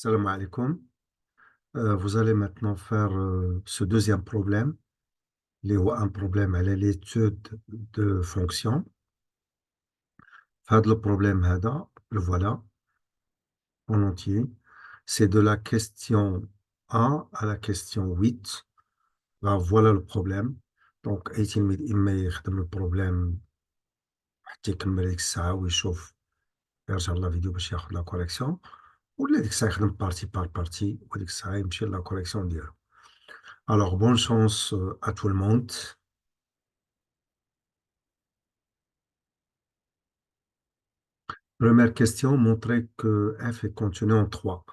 Salam alaikum. Vous allez maintenant faire ce deuxième problème. Il y a un problème à l'étude de fonctions. Le problème, le voilà en entier. C'est de la question 1 à la question 8. Ben, voilà le problème. Donc, 18 إما يخدم البروبليم حتى يكمل ديك الساعة ويشوف يرجع لا فيديو باش ياخذ لا كوريكسيون ولا ديك الساعة يخدم بارتي بار بارتي وديك الساعة يمشي لا كوريكسيون ديالو. Alors, bonne chance à tout le monde. Première question, montrer que f est contenu en 3.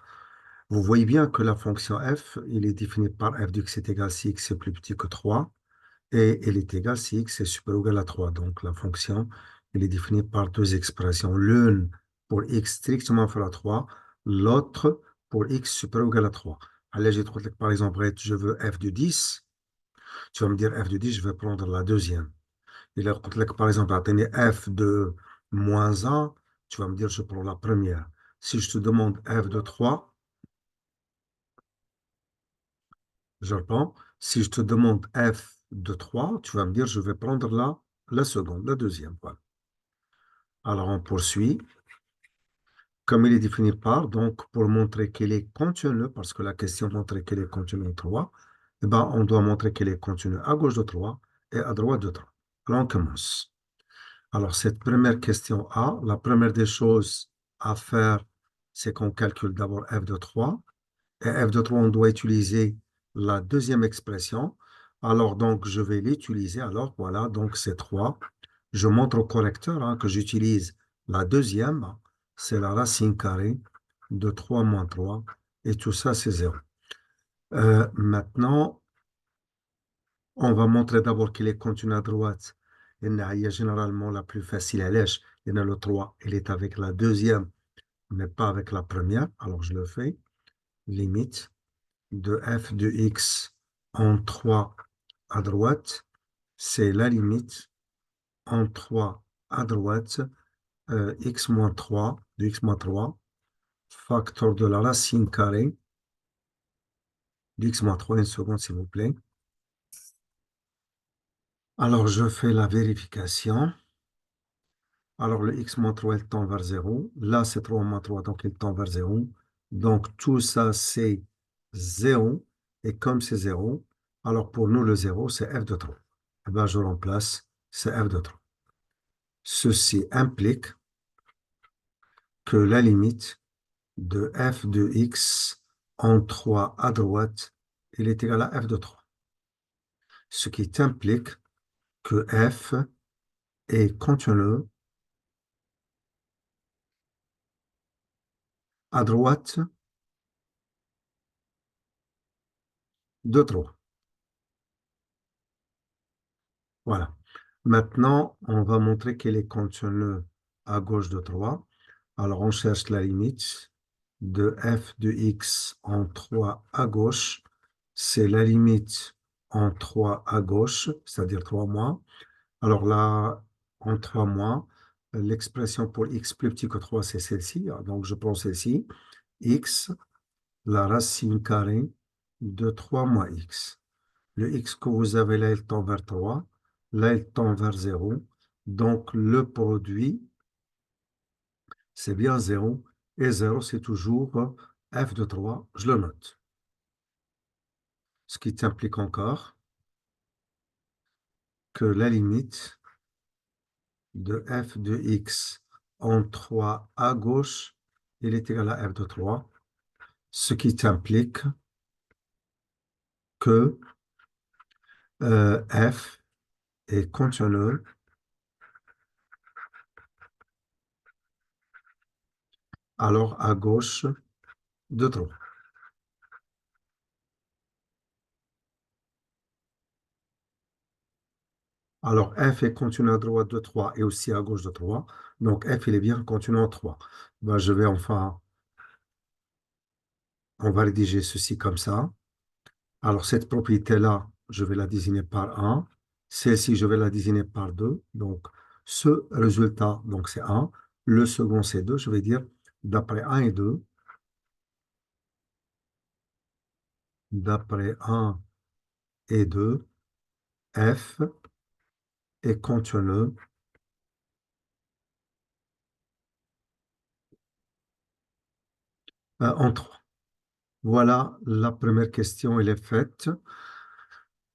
Vous voyez bien que la fonction f, il est défini par f de x est égal si x est plus petit que 3 et elle est égale si x est supérieur ou égal à 3. Donc la fonction, elle est définie par deux expressions. L'une pour x strictement inférieur à 3, l'autre pour x supérieur ou égal à 3. Allez, j'ai trouvé par exemple, je veux f de 10. Tu vas me dire f de 10, je vais prendre la deuxième. Il a par exemple, atteignez f de moins 1, tu vas me dire, je prends la première. Si je te demande f de 3, je reprends. Si je te demande f de 3, tu vas me dire, je vais prendre la seconde, la deuxième. Voilà. Alors, on poursuit. Comme il est défini par, donc, pour montrer qu'il est continu, parce que la question montrait qu'il est continu en 3, eh ben, on doit montrer qu'il est continu à gauche de 3 et à droite de 3. Alors, on commence. Alors, cette première question A, la première des choses à faire, c'est qu'on calcule d'abord f de 3. Et f de 3, on doit utiliser la deuxième expression. Alors, donc, je vais l'utiliser. Alors, voilà, donc c'est 3. Je montre au correcteur que j'utilise la deuxième. C'est la racine carrée de 3 moins 3. Et tout ça, c'est 0. Maintenant, on va montrer d'abord qu'il est continu à droite. Il y a généralement la plus facile à lèche. Il y en a le 3. Il est avec la deuxième, mais pas avec la première. Alors, je le fais. Limite de f de x en 3 à droite, c'est la limite en 3 à droite, x moins 3, de x moins 3, facteur de la racine carrée, de x moins 3, une seconde s'il vous plaît. Alors, je fais la vérification. Alors, le x moins 3, il tend vers 0. Là, c'est 3 moins 3, donc il tend vers 0. Donc, tout ça, c'est 0. Et comme c'est 0, alors pour nous, le 0, c'est f de 3. Eh bien, je remplace, c'est f de 3. Ceci implique que la limite de f de x en 3 à droite, il est égal à f de 3. Ce qui implique que f est continu à droite de 3. Voilà. Maintenant, on va montrer qu'il est continu à gauche de 3. Alors, on cherche la limite de f de x en 3 à gauche. C'est la limite en 3 à gauche, c'est-à-dire 3 moins. Alors là, en 3 moins, l'expression pour x plus petit que 3, c'est celle-ci. Donc, je prends celle-ci. X, la racine carrée de 3 moins x. Le x que vous avez là, il tend vers 3. Là, il tend vers 0. Donc, le produit, c'est bien 0. Et 0, c'est toujours f de 3. Je le note. Ce qui implique encore que la limite de f de x en 3 à gauche, il est égal à f de 3. Ce qui implique que f est continu alors à gauche de 3. Alors, f est continu à droite de 3 et aussi à gauche de 3. Donc, f, il est bien continu en 3. Ben, on va rédiger ceci comme ça. Alors, cette propriété-là, je vais la désigner par 1. Celle-ci, je vais la désigner par 2. Donc, ce résultat, donc c'est 1. Le second, c'est 2. Je vais dire, d'après 1 et 2, d'après 1 et 2, f est contenu en 3. Voilà, la première question, elle est faite.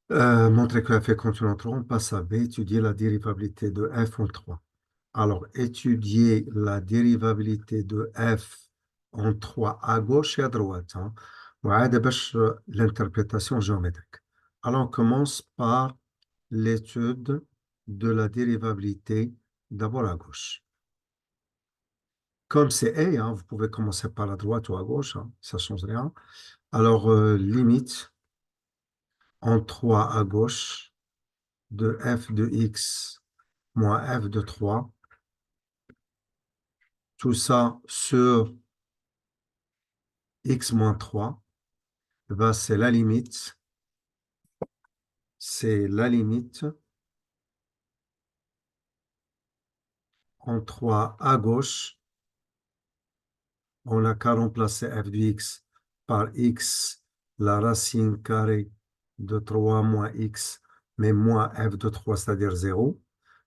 Montrer que f est contenu en 3, on passe à B, étudier la dérivabilité de f en 3. Alors, étudier la dérivabilité de f en 3 à gauche et à droite. Hein. وعاد باش l'interprétation géométrique. Alors, on commence par l'étude de la dérivabilité d'abord à gauche. Comme c'est A, hein, vous pouvez commencer par la droite ou à gauche, hein, ça ne change rien. Alors, limite en 3 à gauche de f de x moins f de 3, tout ça sur x moins 3, eh ben, c'est la limite en 3 à gauche. On n'a qu'à remplacer f de x par x, la racine carrée de 3 moins x, mais moins f de 3, c'est-à-dire 0,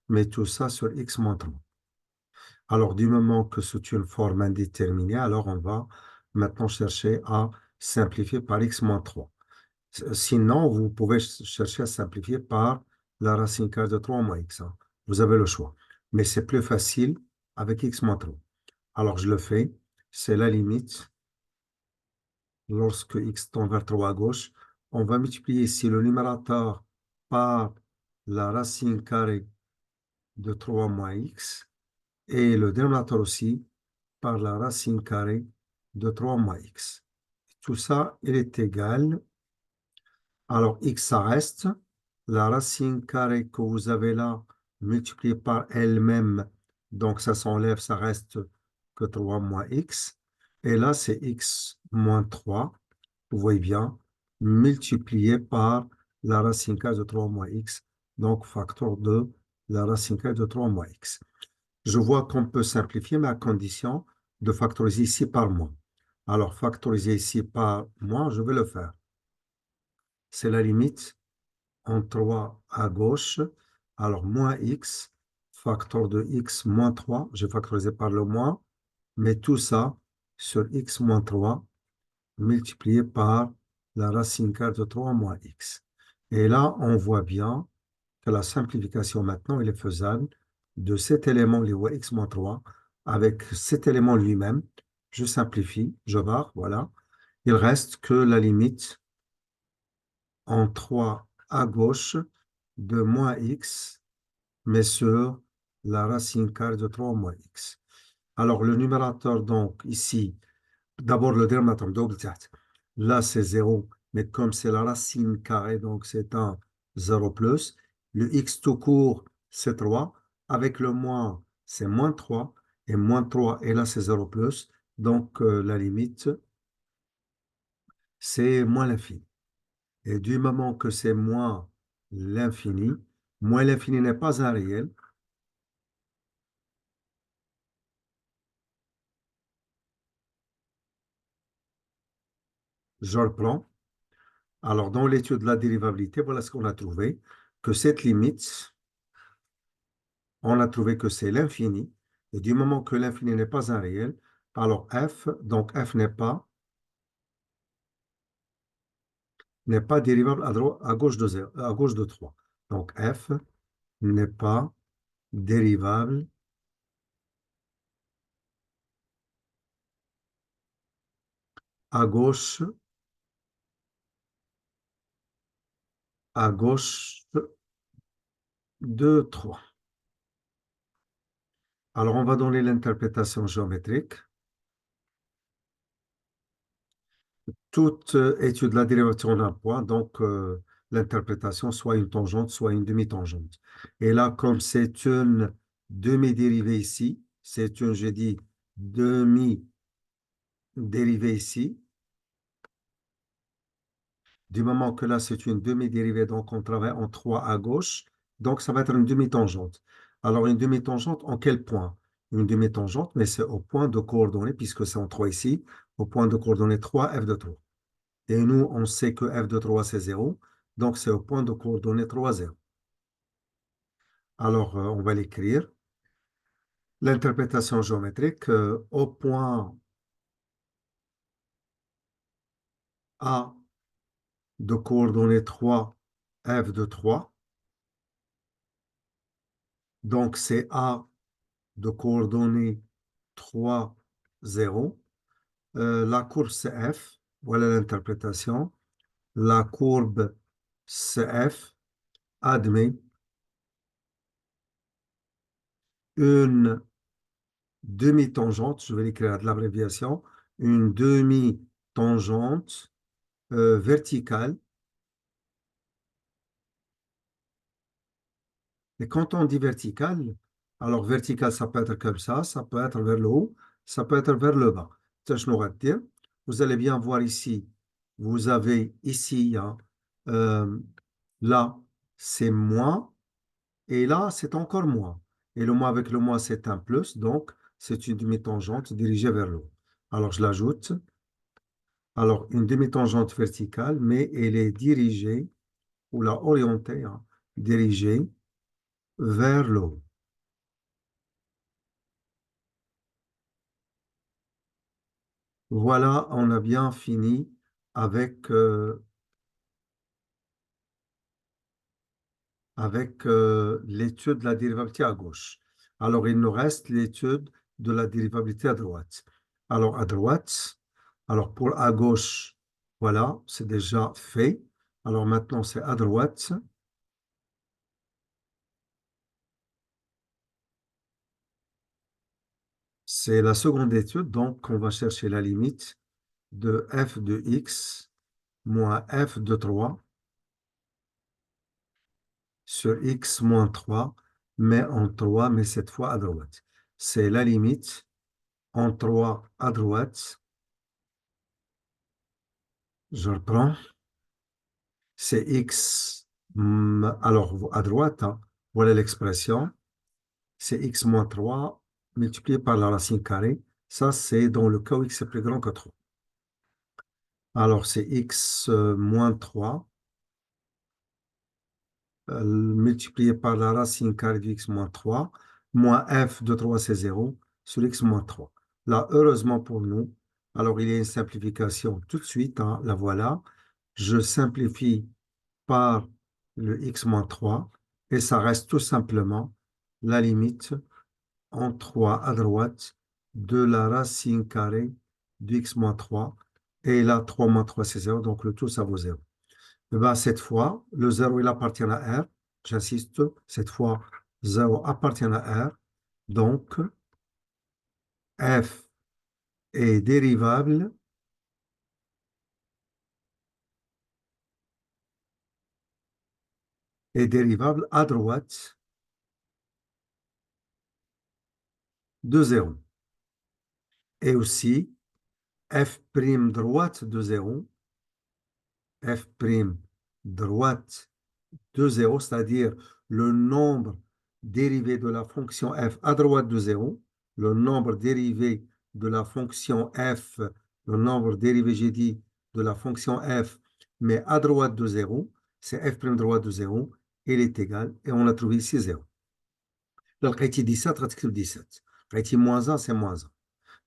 mais tout ça sur x moins 3. Alors, du moment que c'est une forme indéterminée, alors on va maintenant chercher à simplifier par x moins 3. Sinon, vous pouvez chercher à simplifier par la racine carrée de 3 moins x. Hein. Vous avez le choix. Mais c'est plus facile avec x moins 3. Alors, je le fais. C'est la limite. Lorsque x tend vers 3 à gauche, on va multiplier ici le numérateur par la racine carrée de 3 moins x et le dénominateur aussi par la racine carrée de 3 moins x. Tout ça, il est égal. Alors, x, ça reste. La racine carrée que vous avez là, multipliée par elle-même, donc ça s'enlève, ça reste que 3 moins x. Et là, c'est x moins 3, vous voyez bien, multiplié par la racine carrée de 3 moins x, donc facteur de la racine carrée de 3 moins x. Je vois qu'on peut simplifier, mais à condition de factoriser ici par moins. Alors, factoriser ici par moins, je vais le faire. C'est la limite en 3 à gauche. Alors, moins x, facteur de x moins 3, j'ai factorisé par le moins, mais tout ça sur x moins 3 multiplié par la racine carrée de 3 moins x. Et là, on voit bien que la simplification maintenant, il est faisable de cet élément, les x moins 3, avec cet élément lui-même. Je simplifie, je barre, voilà. Il reste que la limite en 3 à gauche de moins x, mais sur la racine carrée de 3 moins x. Alors, le numérateur, donc, ici, d'abord le dénominateur, double تحت. Là, c'est 0, mais comme c'est la racine carrée, donc c'est un 0 plus. Le x tout court, c'est 3. Avec le moins, c'est moins 3. Et moins 3, et là, c'est 0 plus. Donc, la limite, c'est moins l'infini. Et du moment que c'est moins l'infini n'est pas un réel, je reprends. Alors, dans l'étude de la dérivabilité, voilà ce qu'on a trouvé, que cette limite, on a trouvé que c'est l'infini. Et du moment que l'infini n'est pas un réel, alors donc f n'est pas dérivable à gauche de 0, à gauche de 3. Donc f n'est pas dérivable à gauche, à gauche de 3. Alors, on va donner l'interprétation géométrique. Toute étude de la dérivation d'un point, donc l'interprétation, soit une tangente, soit une demi-tangente. Et là, comme c'est une demi-dérivée ici, c'est une, j'ai dit, demi-dérivée ici. Du moment que là, c'est une demi-dérivée, donc on travaille en 3 à gauche, donc ça va être une demi-tangente. Alors, une demi-tangente, en quel point? Une demi-tangente, mais c'est au point de coordonnées, puisque c'est en 3 ici, au point de coordonnées 3, f de 3. Et nous, on sait que f de 3, c'est 0. Donc, c'est au point de coordonnées 3, 0. Alors, on va l'écrire. L'interprétation géométrique, au point A de coordonnées 3, f de 3. Donc, c'est A de coordonnées 3, 0. La courbe, c'est f. Voilà l'interprétation. La courbe, c'est f. Admet une demi-tangente, je vais l'écrire de l'abréviation, une demi-tangente verticale. Et quand on dit verticale, alors verticale, ça peut être comme ça peut être vers le haut, ça peut être vers le bas. Ça, je n'aurais dire. Vous allez bien voir ici, vous avez ici, hein, euh, là, c'est moins, et là, c'est encore moins. Et le moins avec le moins, c'est un plus, donc c'est une demi-tangente dirigée vers le haut. Alors, je l'ajoute. Alors, une demi-tangente verticale, mais elle est dirigée, ou la orientée, hein, dirigée vers le haut. Voilà, on a bien fini avec, l'étude de la dérivabilité à gauche. Alors, il nous reste l'étude de la dérivabilité à droite. Alors, à droite, alors pour à gauche, voilà, c'est déjà fait. Alors maintenant, c'est à droite. C'est la seconde étude, donc on va chercher la limite de f de x moins f de 3 sur x moins 3, mais en 3, mais cette fois à droite. C'est la limite en 3 à droite. Je reprends. C'est x, alors à droite, hein, voilà l'expression. C'est x moins 3 multiplié par la racine carrée. Ça, c'est dans le cas où x est plus grand que 3. Alors, c'est x moins 3 multiplié par la racine carrée de x moins 3, moins f de 3, c'est 0, sur x moins 3. Là, heureusement pour nous, alors il y a une simplification tout de suite, hein, la voilà. Je simplifie par le x moins 3 et ça reste tout simplement la limite en 3 à droite de la racine carrée de x moins 3. Et là, 3 moins 3, c'est 0, donc le tout, ça vaut 0. Eh ben, cette fois, le 0, il appartient à R. J'insiste, cette fois, 0 appartient à R. Donc, f est dérivable à droite de 0. Et aussi, f' droite de 0, f' droite de 0, c'est-à-dire le nombre dérivé de la fonction f à droite de 0, le nombre dérivé de la fonction f, le nombre dérivé, j'ai dit, de la fonction f, mais à droite de 0, c'est f' droite de 0, il est égal, et on a trouvé ici 0. Donc, quand il dit 17, غتكتب 17. Quand il dit moins 1, c'est moins 1.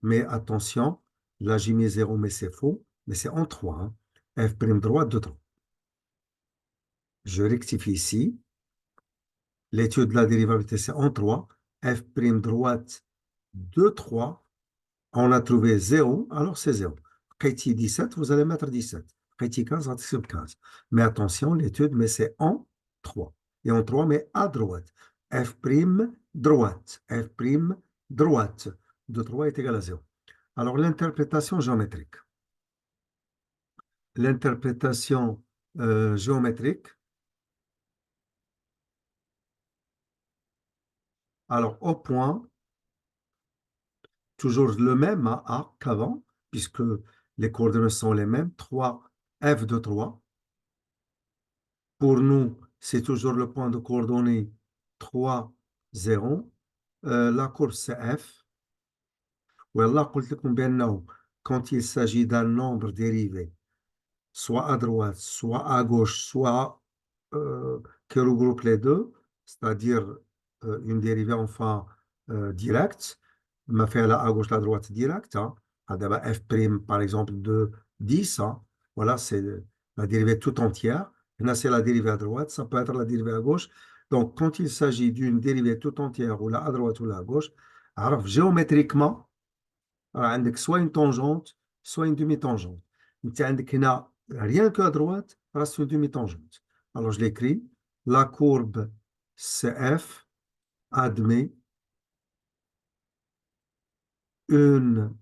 Mais attention, là j'ai mis 0, mais c'est faux, mais c'est en 3. Hein. F' droite de 3. Je rectifie ici. L'étude de la dérivabilité, c'est en 3. F' droite de 3. On a trouvé 0, alors c'est 0. Qaiti 17, vous allez mettre 17. Qaiti 15, c'est 15. Mais attention, l'étude, mais c'est en 3. Et en 3, mais à droite. F' droite. F' droite de 3 est égal à 0. Alors, l'interprétation géométrique. L'interprétation géométrique. Alors, au point, toujours le même à A qu'avant, puisque les coordonnées sont les mêmes. 3, F de 3. Pour nous, c'est toujours le point de coordonnées 3, 0. La courbe, c'est F. Wallah, قلت لكم بأنه quand il s'agit d'un nombre dérivé, soit à droite, soit à gauche, soit qui regroupe les deux, c'est-à-dire une dérivée enfin directe, m'a fait la à gauche, la droite directe. Hein. Ah, d'abord, f' par exemple de 10, hein. Voilà, c'est la dérivée tout entière. Et là, c'est la dérivée à droite, ça peut être la dérivée à gauche. Donc, quand il s'agit d'une dérivée tout entière, ou là à droite ou là à gauche, alors géométriquement, راه عندك soit une tangente, soit une demi-tangente. انت عندك هنا rien que à droite, راه c'est une demi-tangente. Alors je l'écris, la courbe CF admet une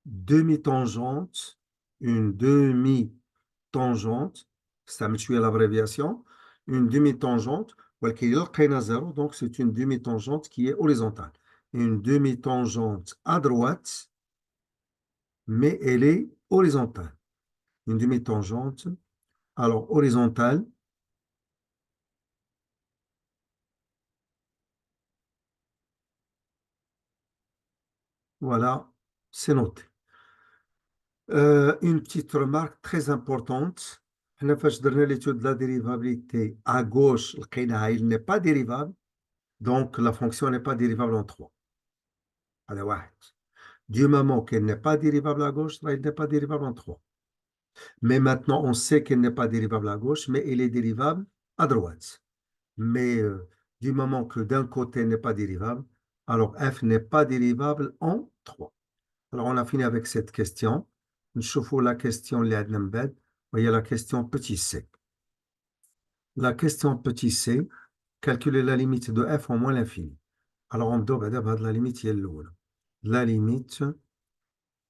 demi-tangente, une demi-tangente, ça me suit l'abréviation, une demi-tangente, ولكن إلا لقينا zéro, donc c'est une demi-tangente qui est horizontale. Une demi-tangente à droite, mais elle est horizontale. Une demi-tangente, alors horizontale, voilà, c'est noté. Une petite remarque très importante. حنا فاش درنا l'étude de la dérivabilité à gauche, لقيناها il n'est pas dérivable, donc la fonction n'est pas dérivable en 3. هذا واحد. Du moment qu'elle n'est pas dérivable à gauche, là, elle n'est pas dérivable en 3. Mais maintenant, on sait qu'elle n'est pas dérivable à gauche, mais elle est dérivable à droite. Mais du moment que d'un côté elle n'est pas dérivable, alors f n'est pas dérivable en 3. Alors, on a fini avec cette question. نشوفوا la question اللي عندنا من بعد وهي la question petit c. La question petit c, calculer la limite de f en moins l'infini. Alors, on doit d'abord la limite هي الأولى. La limite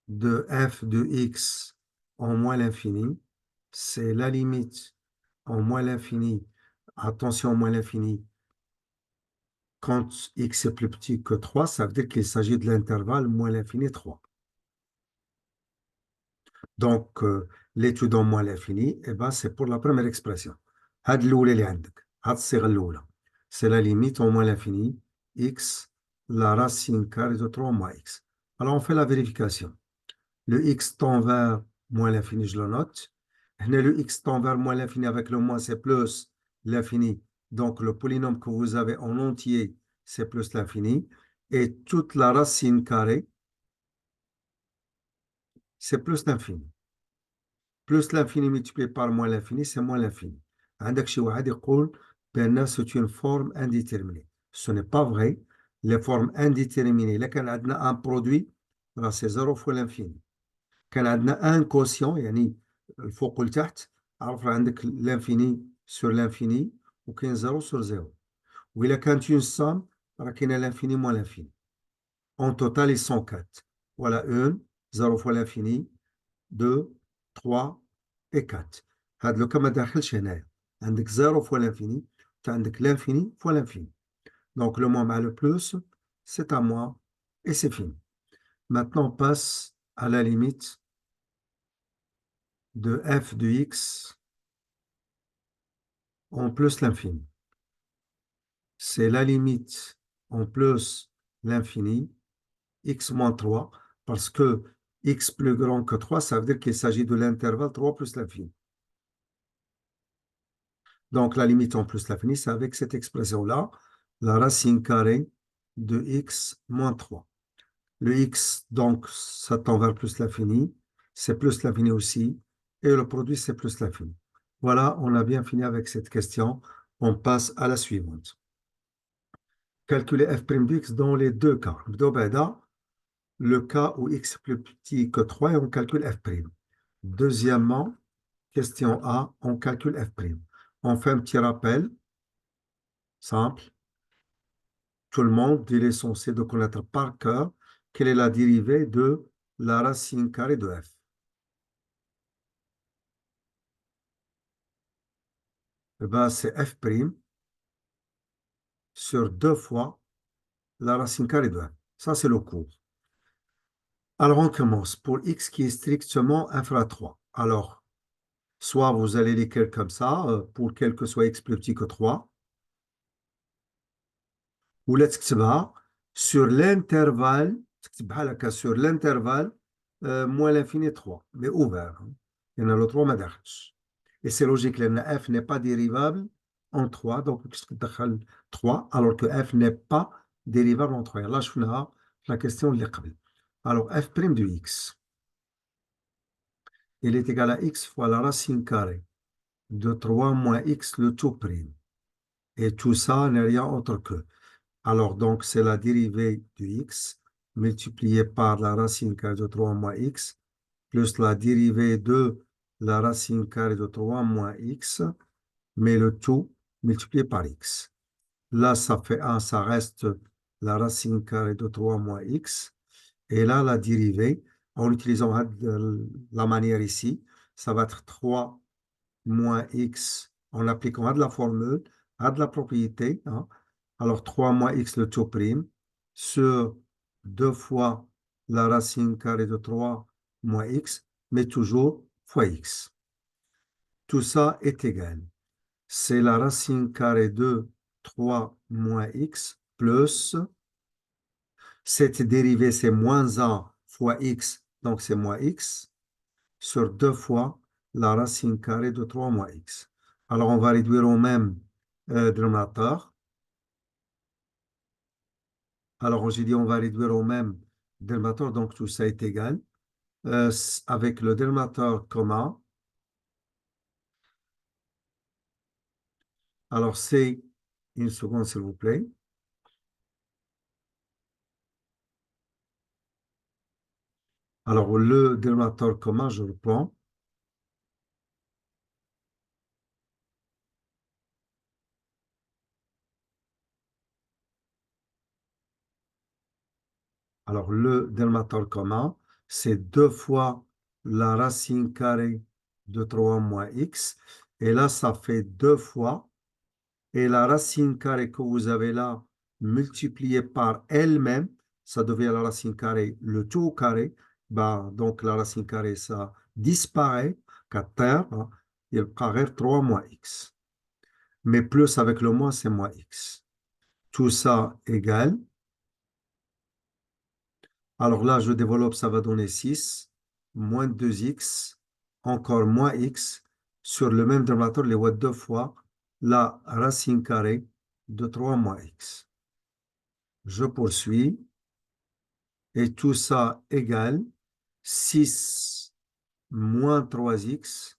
de f de x en moins l'infini, c'est la limite en moins l'infini. Attention, moins l'infini. Quand x est plus petit que 3, ça veut dire qu'il s'agit de l'intervalle moins l'infini 3. Donc, l'étude en moins l'infini, eh ben, c'est pour la première expression. هاد الأولى اللي عندك، هاد الصيغة الأولى. C'est la limite en moins l'infini, x, la racine carrée de 3 moins x. Alors, on fait la vérification. Le x tend vers moins l'infini, je le note. هنا le x tend vers moins l'infini avec le moins, c'est plus l'infini. Donc, le polynôme que vous avez en entier, c'est plus l'infini. Et toute la racine carrée, c'est plus l'infini. Plus l'infini multiplié par moins l'infini, c'est moins l'infini. عندك شي واحد يقول بأن c'est une forme indéterminée. Ce n'est pas vrai. Les formes indéterminées, là كان عندنا un produit, راه c'est 0 fois l'infini. كان عندنا un quotient, يعني الفوق والتحت، عرف راه عندك l'infini sur l'infini وكاين 0 sur 0. وإلا كانت une somme, راه كاينه l'infini moins l'infini. En total, ils sont 4. Voilà, 1, 0 fois l'infini, 2, 3 et 4. هاد لو كان ما داخلش هنايا عندك 0 fois l'infini, tu as عندك l'infini fois l'infini. Donc le moins مع le plus, c'est à moi et c'est fini. Maintenant, on passe à la limite de f de x en plus l'infini. C'est la limite en plus l'infini, x moins 3, parce que x plus grand que 3, ça veut dire qu'il s'agit de l'intervalle 3 plus l'infini. Donc, la limite en plus l'infini, c'est avec cette expression-là, la racine carrée de x moins 3. Le x, donc, ça tend vers plus l'infini, c'est plus l'infini aussi, et le produit, c'est plus l'infini. Voilà, on a bien fini avec cette question. On passe à la suivante. Calculer f' de x dans les deux cas. Le cas où x est plus petit que 3 et on calcule f'. Deuxièmement, question A, on calcule f'. On fait un petit rappel simple. Tout le monde, il est censé de connaître par cœur quelle est la dérivée de la racine carrée de f. Eh ben, c'est f' sur 2 fois la racine carrée de f. Ça, c'est le cours. Alors, on commence pour x qui est strictement inférieur à 3. Alors, soit vous allez l'écrire comme ça, pour quel que soit x plus petit que 3, ou let's sur l'intervalle, sur l'intervalle moins l'infini 3, mais ouvert. Hein. لأن le 3 ما دخلش. Et c'est logique لأن f n'est pas dérivable en 3 donc puisque دخل 3 alors que f n'est pas dérivable en 3. Là شفناها في la question اللي قبل. Alors f' de x il est égal à x fois la racine carrée de 3 moins x le tout prime. Et tout ça n'est rien autre que. Alors, donc, c'est la dérivée du x multipliée par la racine carrée de 3 moins x plus la dérivée de la racine carrée de 3 moins x, mais le tout multiplié par x. Là, ça fait 1, ça reste la racine carrée de 3 moins x. Et là, la dérivée, en utilisant la manière ici, ça va être 3 moins x en appliquant à de la formule, à de la propriété. Hein. Alors 3 moins x le tout prime sur 2 fois la racine carrée de 3 moins x, mais toujours fois x. Tout ça est égal. C'est la racine carrée de 3 moins x plus cette dérivée, c'est moins 1 fois x, donc c'est moins x, sur 2 fois la racine carrée de 3 moins x. Alors, on va réduire au même dénominateur. Alors, j'ai dit on va réduire au même dénominateur, donc tout ça est égal. Avec le dénominateur commun, alors c'est, une seconde s'il vous plaît. Alors, le dénominateur commun, je le prends. Alors, le dénominateur commun, c'est 2 fois la racine carrée de 3 moins x. Et là, ça fait 2 fois. Et la racine carrée que vous avez là, multipliée par elle-même, ça devient la racine carrée, le tout au carré. Bah, donc, la racine carrée, ça disparaît qu'à terre. Hein, il paraît 3 moins x. Mais plus avec le moins, c'est moins x. Tout ça égale. Alors là, je développe, ça va donner 6, moins 2x, encore moins x, sur le même dénominateur, les voit 2 fois la racine carrée de 3 moins x. Je poursuis, et tout ça égale 6 moins 3x,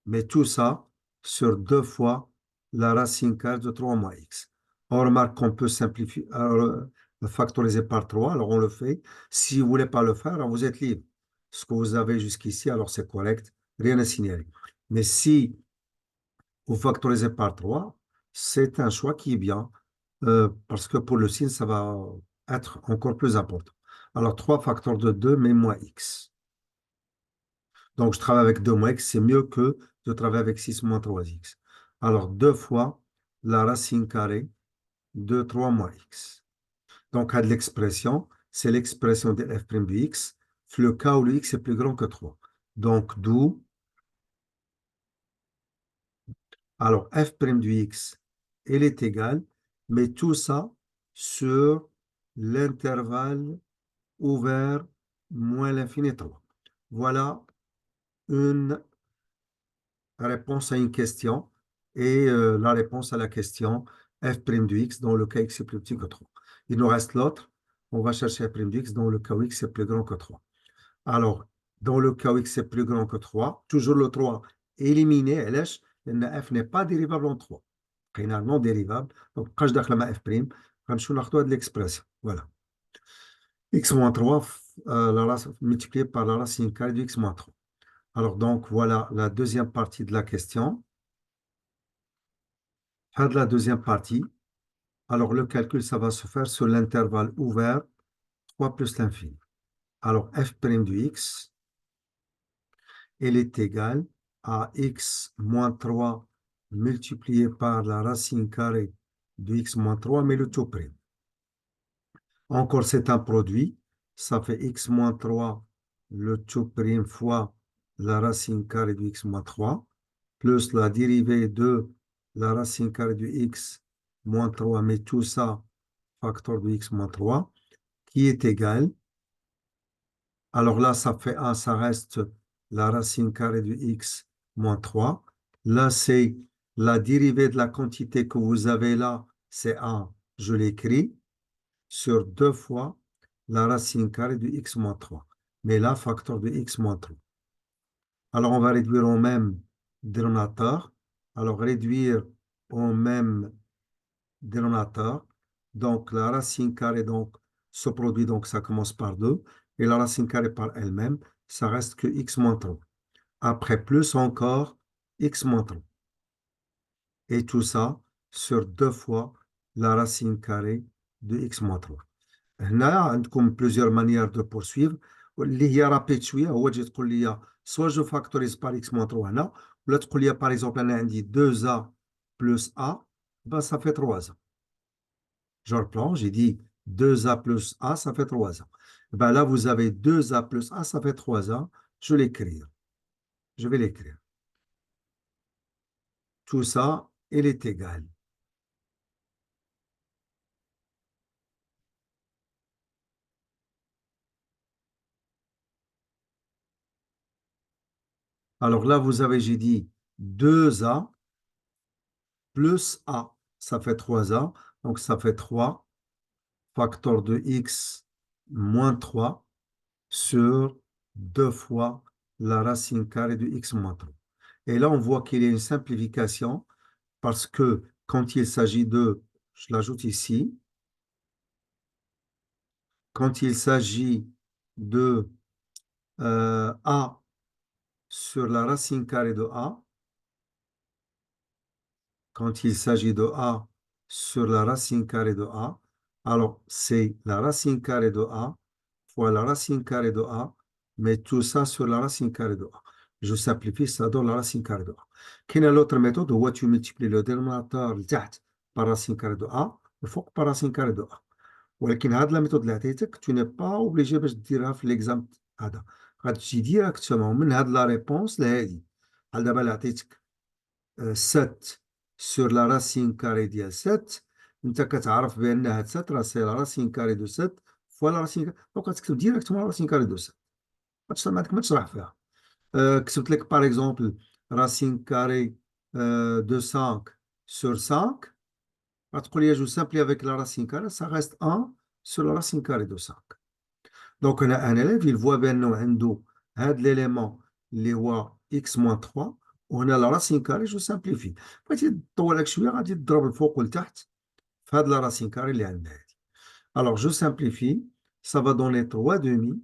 mais tout ça sur 2 fois la racine carrée de 3 moins x. On remarque qu'on peut simplifier, factoriser par 3, alors on le fait. Si vous ne voulez pas le faire, alors vous êtes libre. Ce que vous avez jusqu'ici, alors c'est correct, rien à signaler. Mais si vous factorisez par 3, c'est un choix qui est bien, parce que pour le signe, ça va être encore plus important. Alors 3 facteurs de 2, mais moins x. Donc, je travaille avec 2 moins x, c'est mieux que de travailler avec 6 moins 3x. Alors, 2 fois la racine carrée de 3 moins x. Donc, à de l'expression, c'est l'expression de f' de x, le cas où le x est plus grand que 3. Donc, d'où, alors f' du x, elle est égale, mais tout ça sur l'intervalle ouvert moins l'infini 3. Voilà une réponse à une question et la réponse à la question f' de x dans le cas x est plus petit que 3. Il nous reste l'autre. On va chercher f' de x dans le cas où x est plus grand que 3. Alors, dans le cas où x est plus grand que 3, toujours le 3 éliminé, f n'est pas dérivable en 3. Non dérivable. Donc, quand je داخل مع f', غنمشيو ناخذوها de l'expression. Voilà. x moins 3 multiplié par la racine carrée de x moins 3. Alors, donc, voilà la deuxième partie de la question. Fin de la deuxième partie. Alors, le calcul, ça va se faire sur l'intervalle ouvert 3 plus l'infini. Alors, f' du x, elle est égale à x moins 3 multiplié par la racine carrée de x moins 3, mais le tout prime. Encore, c'est un produit. Ça fait x moins 3, le tout prime fois la racine carrée de x moins 3, plus la dérivée de la racine carrée de x moins 3, mais tout ça, facteur de x moins 3, qui est égal. Alors là, ça fait 1, ça reste la racine carrée de x moins 3. Là, c'est la dérivée de la quantité que vous avez là, c'est 1, je l'écris, sur 2 fois la racine carrée de x moins 3. Mais là, facteur de x moins 3. Alors, on va réduire au même dénominateur. Alors, réduire au même dénominateur. Donc, la racine carrée donc, se produit, donc ça commence par 2. Et la racine carrée par elle-même, ça reste que x moins 3. Après, plus encore, x moins 3. Et tout ça sur 2 fois la racine carrée de x moins 3. هنا عندكم plusieurs manières de poursuivre اللي هي رابيد شويه. هو تجي تقول لي soit je factorise par x moins 3 هنا, ولا تقول لي par exemple انا عندي 2a plus a, ben ça fait 3a. Je reprends, j'ai dit 2a plus a, ça fait 3a. Ben là, vous avez 2a plus a, ça fait 3a. Je l'écris. Je vais l'écrire. Tout ça, il est égal. Alors là, vous avez, j'ai dit 2a plus a, ça fait 3a. Donc, ça fait 3 facteur de x moins 3 sur 2 fois la racine carrée de x moins 3. Et là, on voit qu'il y a une simplification parce que quand il s'agit de, je l'ajoute ici, quand il s'agit de a sur la racine carrée de a, quand il s'agit de a sur la racine carrée de a, alors c'est la racine carrée de a fois la racine carrée de a, mais tout ça sur la racine carrée de a. Je simplifie, ça donne la racine carrée de a. Quelle est l'autre méthode où tu multiplies le dénominateur تحت par racine carrée de a, le فوق par racine carrée de a. ولكن هاد لا ميثود اللي عطيتك tu n'es pas obligé باش ديرها في ليكزام هذا. غتمشي ديراكتومون من هاد لا ريبونس لهادي. بحال دابا اللي عطيتك 7 sur la racine carrée ديال 7, انت كتعرف بان هاد 7 راه سي لا راسين كاري دو 7 فوا لا راسين. دونك غتكتب ديريكتومون لا راسين كاري دو 7. ما عندك ما تشرح فيها. كتبت لك باغ اكزومبل راسين كاري دو 5 sur 5, غتقول لي جو سامبلي افيك لا راسين كاري, ça reste 1 sur la racine carrée de 5. دونك هنا ان اليف يلفوا بانه عنده هاد ليليمون اللي هو اكس موان 3, وهنا لا راسين كاري جو سامبليفي. بغيتي تطول لك شويه غادي تضرب الفوق والتحت في هاد لا راسين كاري اللي عندنا هادي. Alors je simplifie, ça va donner 3 demi.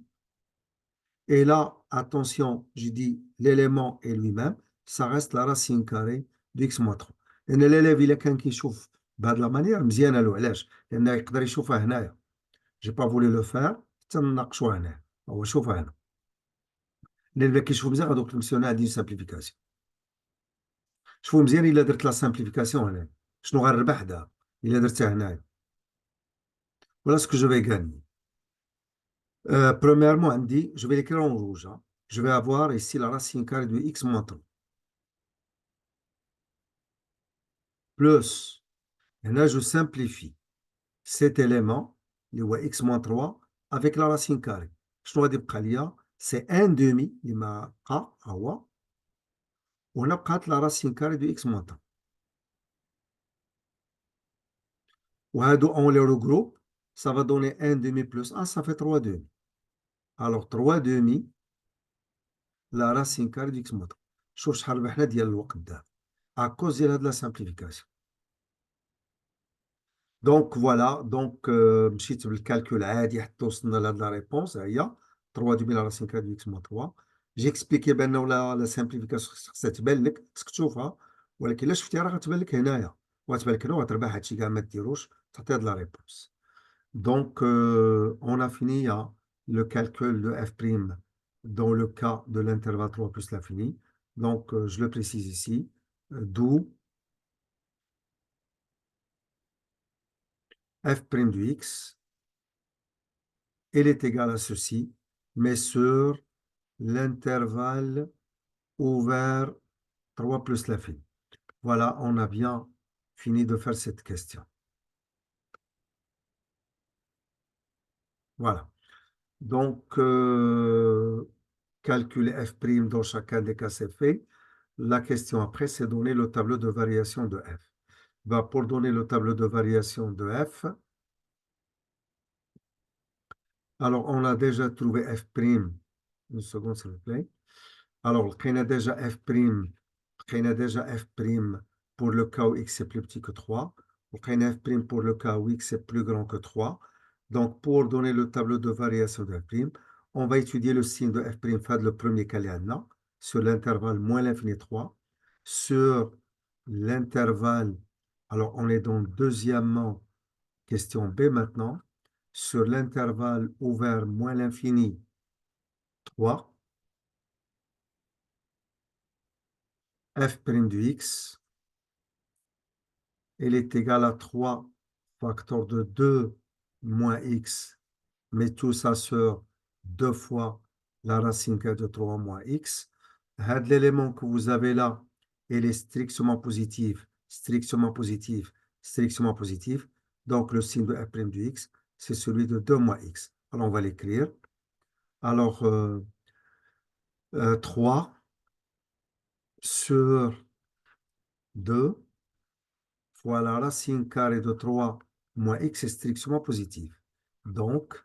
Et là, attention, je dis l'élément est lui-même, ça reste la racine carrée de x moins 3. لأن الélève إلا كان كيشوف بهاد لا مانيير مزيانة له. علاش؟ لأن يقدر يشوفها هنايا. جي با فولي لو فار حتى نناقشوها هنا. هو شوفها هنا. لأن إلا كيشوف مزيان غادوك نمشيو هنا عندي سامبليفيكاسيون. شوفوا مزيان إلا درت لا سامبليفيكاسيون هنا شنو غنربح دابا إلا درتها هنايا. Voilà ce que je vais gagner. Premièrement, عندي, je vais l'écrire en rouge. Hein. Je vais avoir ici la racine carrée de x moins 3. Plus, et là je simplifie cet élément, اللي هو x moins 3, avec la racine carrée. شنو غادي يبقى ليا؟ c'est 1 demi اللي ما بقى هو, وهنا بقات la racine carrée de x moins 3. وهادو on les regroupe, ça va donner 1 demi plus 1, ça fait 3 demi. Alors 3 demi la racine carrée de x moins 3. شوف شحال ربحنا ديال الوقت دابا à cause ديال هاد la simplification. دونك فوالا, دونك مشيت بالكالكول عادي حتى وصلنا لهاد لا ريبونس. ها هي 3 دومي لا راسين كار دو اكس موان 3. جي اكسبليكي بانه لا سامبليفيكاسيون خصها تبان لك, خصك تشوفها, ولكن الا شفتيها راه غتبان لك هنايا, وغتبان لك هنا وغتربح هادشي كاع ما ديروش, تعطي هاد لا ريبونس. دونك on a fini le calcul de f' dans le cas de l'intervalle 3 plus l'infini. Donc je le précise ici, d'où f' de x, elle est égale à ceci, mais sur l'intervalle ouvert 3 plus l'infini. Voilà, on a bien fini de faire cette question. Voilà. Donc, calculer f' dans chacun des cas, c'est fait. La question après, c'est donner le tableau de variation de f. Ben, pour donner le tableau de variation de f, alors on a déjà trouvé f'. Une seconde, s'il vous plaît. Alors, on a déjà f', on a déjà f' pour le cas où x est plus petit que 3. On a f' pour le cas où x est plus grand que 3. Donc, pour donner le tableau de variation de f', on va étudier le signe de f', fait le premier Kaliana, sur l'intervalle moins l'infini 3, sur l'intervalle, alors on est dans deuxièmement, question B maintenant, sur l'intervalle ouvert moins l'infini 3, f' du x, elle est égale à 3 facteur de 2 moins x, mais tout ça sur 2 fois la racine carrée de 3 moins x. L'élément que vous avez là, il est strictement positif, strictement positif, strictement positif. Donc, le signe de f' du x, c'est celui de 2 moins x. Alors, on va l'écrire. Alors, 3 sur 2 fois la racine carrée de 3 moins x est strictement positif. Donc,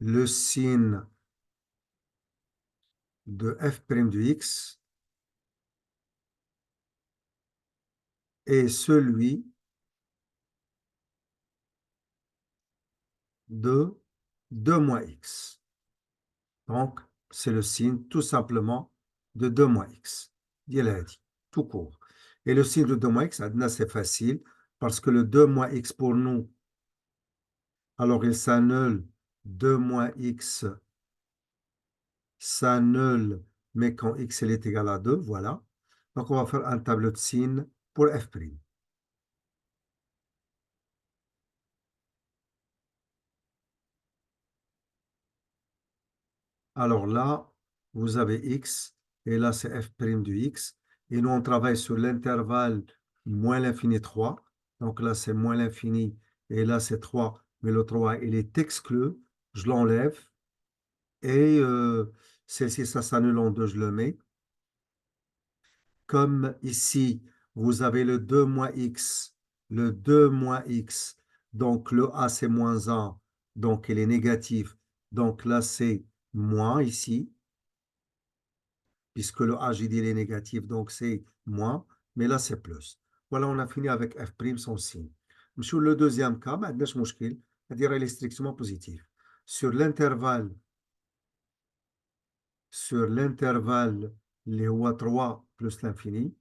le signe de f' du x est celui de 2 moins x. Donc, c'est le signe tout simplement de 2 moins x. Il a dit, tout court. Et le signe de 2 moins x, c'est facile, parce que le 2 moins x pour nous, alors il s'annule, 2 moins x s'annule, mais quand x est égal à 2, voilà. Donc, on va faire un tableau de signes pour f'. Alors là, vous avez x, et là, c'est f' du x. Et nous, on travaille sur l'intervalle moins l'infini 3. Donc là, c'est moins l'infini, et là, c'est 3. Mais le 3, il est exclu. Je l'enlève. Et celle-ci, ça s'annule en 2, je le mets. Comme ici, vous avez le 2 moins x, le 2 moins x. Donc le a, c'est moins 1. Donc il est négatif. Donc là, c'est moins ici, puisque le a, j'ai dit, il est négatif, donc c'est moins, mais là, c'est plus. Voilà, on a fini avec f', son signe. Sur le deuxième cas, ما عندناش مشكل, c'est-à-dire il est strictement positif. Sur l'intervalle, les هو 3 plus l'infini,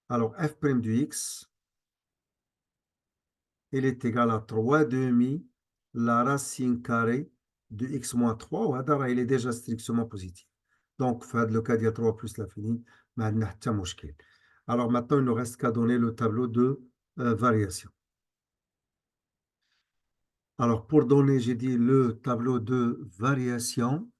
alors f' du x, il est égal à 3 demi la racine carrée de x moins 3, وهذا il est déjà strictement positif. Donc, في le cas, il y a 3 plus l'infini, ما عندنا حتى مشكل. Alors maintenant, il ne reste qu'à donner le tableau de variation. Alors, pour donner, j'ai dit le tableau de variation.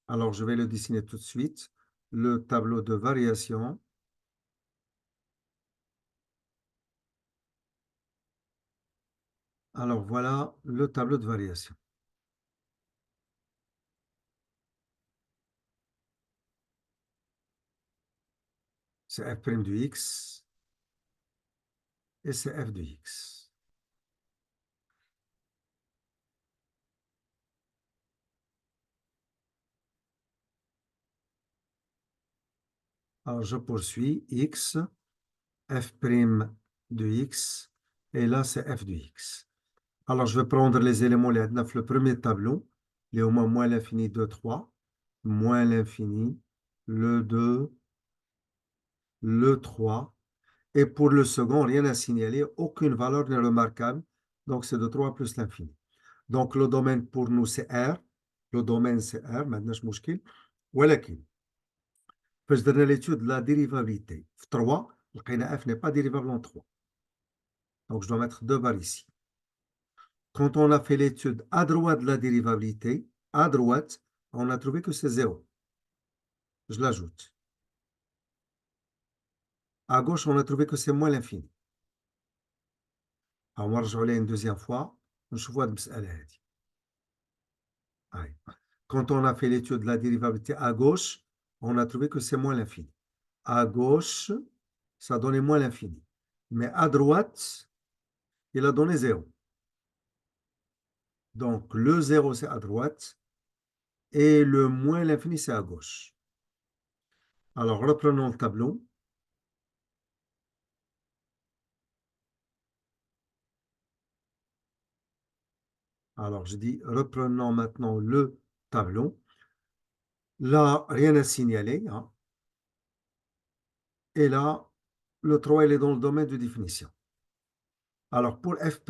Alors, je vais le dessiner tout de suite. Le tableau de variation. Alors, voilà le tableau de variation. C'est f' du x et c'est f de x. Alors, je poursuis. X, f' de x, et là, c'est f de x. Alors, je vais prendre les éléments, le premier tableau, les au moins l'infini 2, 3, moins l'infini, le 2, le 3, et pour le second, rien à signaler, aucune valeur n'est remarquable, donc c'est de 3 plus l'infini. Donc, le domaine pour nous, c'est R, le domaine, c'est R, maintenant, je مشكل, ولكن, فاش درنا l'étude de la dérivabilité, 3, لقينا f n'est pas dérivable en 3. Donc, je dois mettre 2 barres ici. Quand on a fait l'étude à droite de la dérivabilité, à droite, on a trouvé que c'est 0. Je l'ajoute. À gauche, on a trouvé que c'est moins l'infini. Alors, on va rejoindre une deuxième fois. نشوفوا هذه المسألة هذه. Ouais. Quand on a fait l'étude de la dérivabilité à gauche, on a trouvé que c'est moins l'infini. À gauche, ça donnait moins l'infini. Mais à droite, il a donné 0. Donc, le 0, c'est à droite et le moins l'infini, c'est à gauche. Alors, reprenons le tableau. Alors, je dis, reprenons maintenant le tableau. Là, rien à signaler, hein. Et là, le 3, il est dans le domaine de définition. Alors, pour f',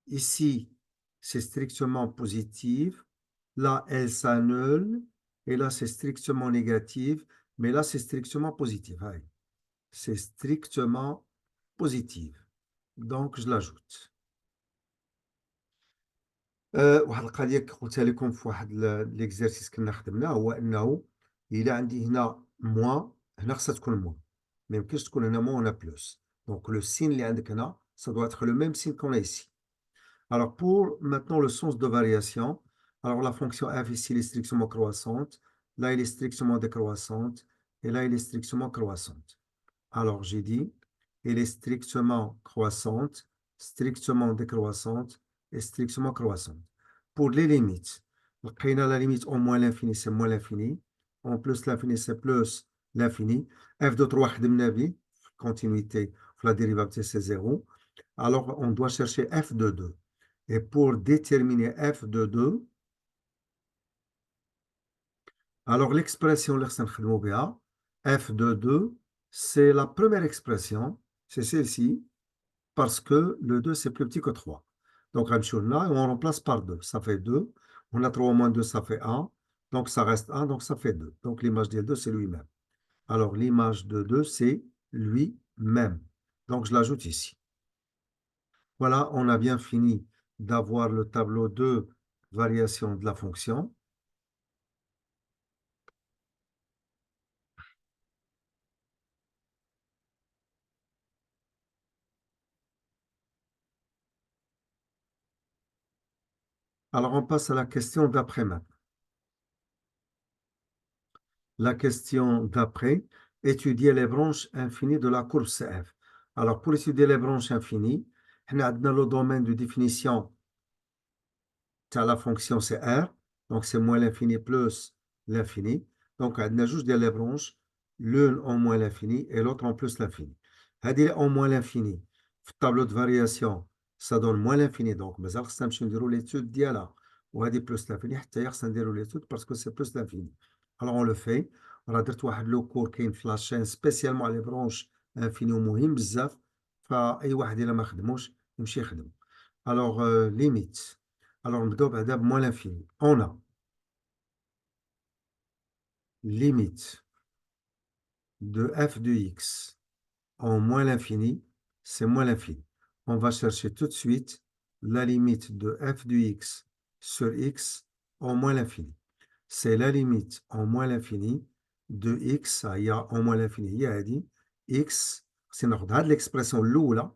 ici, c'est strictement positif. Là, elle s'annule. Et là, c'est strictement négatif. Mais là, c'est strictement positif. Allez. C'est strictement positif. Donc, je l'ajoute. واحد القضيه قلتها لكم في واحد ليكزرسيس كنا خدمناه هو انه الا عندي هنا موان هنا خصها تكون موان ما يمكنش تكون هنا موان هنا بلوس دونك لو سين اللي عندك هنا ça doit être le même signe qu'on a ici. Alors pour maintenant le sens de variation, alors la fonction f ici elle est strictement croissante, là elle est strictement décroissante et là elle est strictement croissante. Alors j'ai dit elle est strictement croissante, strictement décroissante et strictement croissante. Pour les limites, la limite en moins l'infini, c'est moins l'infini. En plus l'infini, c'est plus l'infini. F de 3, continuité, la dérivabilité, c'est 0. Alors, on doit chercher f de 2. Et pour déterminer f de 2, alors l'expression f de 2, c'est la première expression, c'est celle-ci, parce que le 2, c'est plus petit que 3. Donc, là, on remplace par 2. Ça fait 2. On a 3 moins 2, ça fait 1. Donc, ça reste 1, donc ça fait 2. Donc, l'image de 2, c'est lui-même. Alors, l'image de 2, c'est lui-même. Donc, je l'ajoute ici. Voilà, on a bien fini d'avoir le tableau de variation de la fonction. Alors, on passe à la question d'après maintenant. La question d'après, étudier les branches infinies de la courbe CF. Alors, pour étudier les branches infinies, on a le domaine de définition la fonction c'est R, donc c'est moins l'infini plus l'infini. Donc, on a juste les branches, l'une en moins l'infini et l'autre en plus l'infini. En moins l'infini, le tableau de variation, ça donne moins l'infini. Donc, mais ça, c'est l'étude d'IALA. Ou plus l'infini, c'est l'étude parce que c'est plus l'infini. Alors, on le fait. On a dit le cours qui est la chaîne spécialement les branches infinies ou مهم بزاف. فأي واحد إلا ما خدموش يمشي يخدم. Alors, limite. Alors, on doit moins l'infini. On a limite de f de x en moins l'infini, c'est moins l'infini. On va chercher tout de suite la limite de f de x sur x en moins l'infini. C'est la limite en moins l'infini de x, il y a en moins l'infini, il y a dit x, c'est l'expression l'oula,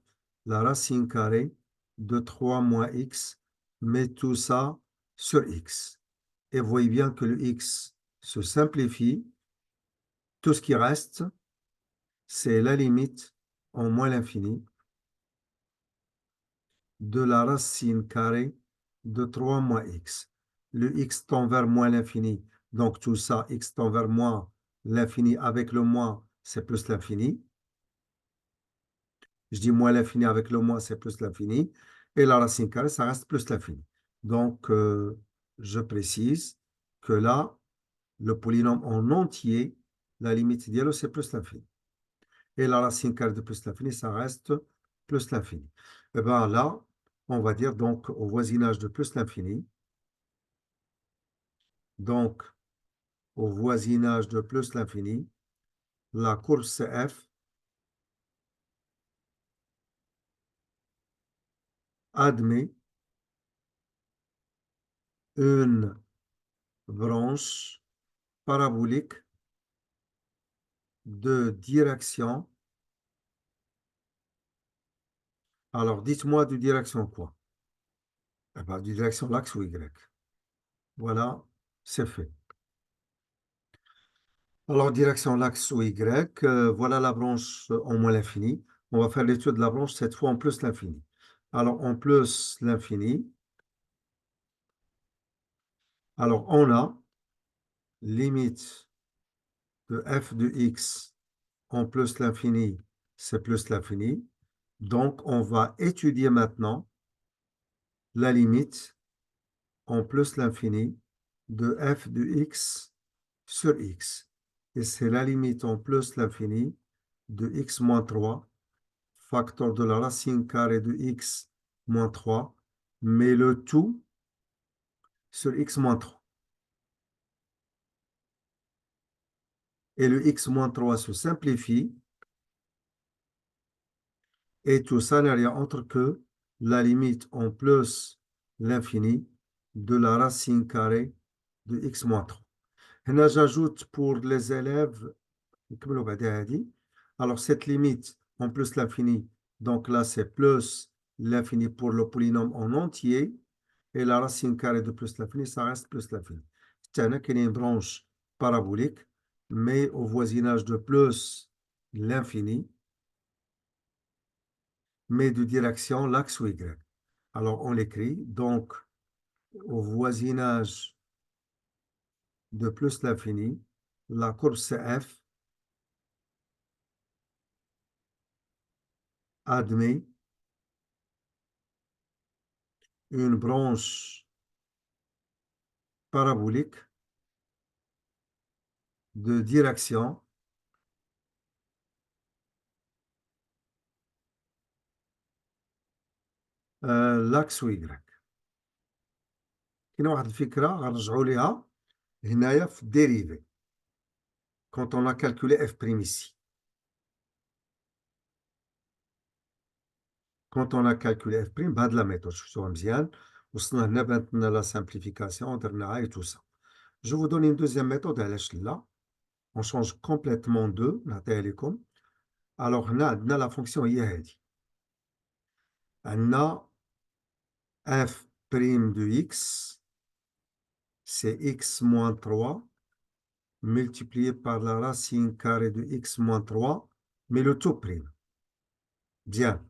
la racine carrée de 3 moins x, mais tout ça sur x. Et vous voyez bien que le x se simplifie. Tout ce qui reste, c'est la limite en moins l'infini de la racine carrée de 3 moins x. Le x tend vers moins l'infini, donc tout ça, x tend vers moins l'infini avec le moins, c'est plus l'infini. Je dis moins l'infini avec le moins, c'est plus l'infini. Et la racine carrée, ça reste plus l'infini. Donc, je précise que là, le polynôme en entier, la limite idéale, c'est plus l'infini. Et la racine carrée de plus l'infini, ça reste plus l'infini. Et bien là, on va dire donc au voisinage de plus l'infini. Donc, au voisinage de plus l'infini, la courbe CF admet une branche parabolique de direction. Alors, dites-moi de direction quoi? Eh ben, de direction l'axe ou Y. Voilà, c'est fait. Alors, direction l'axe Y, voilà la branche en moins l'infini. On va faire l'étude de la branche cette fois en plus l'infini. Alors, en plus l'infini, alors on a limite de f de x en plus l'infini, c'est plus l'infini. Donc, on va étudier maintenant la limite en plus l'infini de f de x sur x. Et c'est la limite en plus l'infini de x moins 3, facteur de la racine carrée de x moins 3, mais le tout sur x moins 3. Et le x moins 3 se simplifie, et tout ça n'est rien autre que la limite en plus l'infini de la racine carrée de x moins 3. Là, j'ajoute pour les élèves, alors cette limite en plus l'infini, donc là c'est plus l'infini pour le polynôme en entier, et la racine carrée de plus l'infini, ça reste plus l'infini. C'est une branche parabolique, mais au voisinage de plus l'infini, mais de direction l'axe Y. Alors on l'écrit, donc au voisinage de plus l'infini, la courbe CF admet une branche parabolique de direction l'axe Y. كاين واحد الفكرة غنرجعوا ليها هنايا في الديريفي quand on a calculé f' ici. Quand on a calculé f' بهاد لا méthode شفتوها مزيان وصلنا هنا بانت لنا لا simplification درناها et tout ça. Je vous donne une deuxième méthode علاش لا. On change complètement de نعطيها لكم. Alors هنا عندنا la fonction هي هادي. عندنا f' de x c'est x moins 3 multiplié par la racine carrée de x moins 3, mais le tout prime. Bien.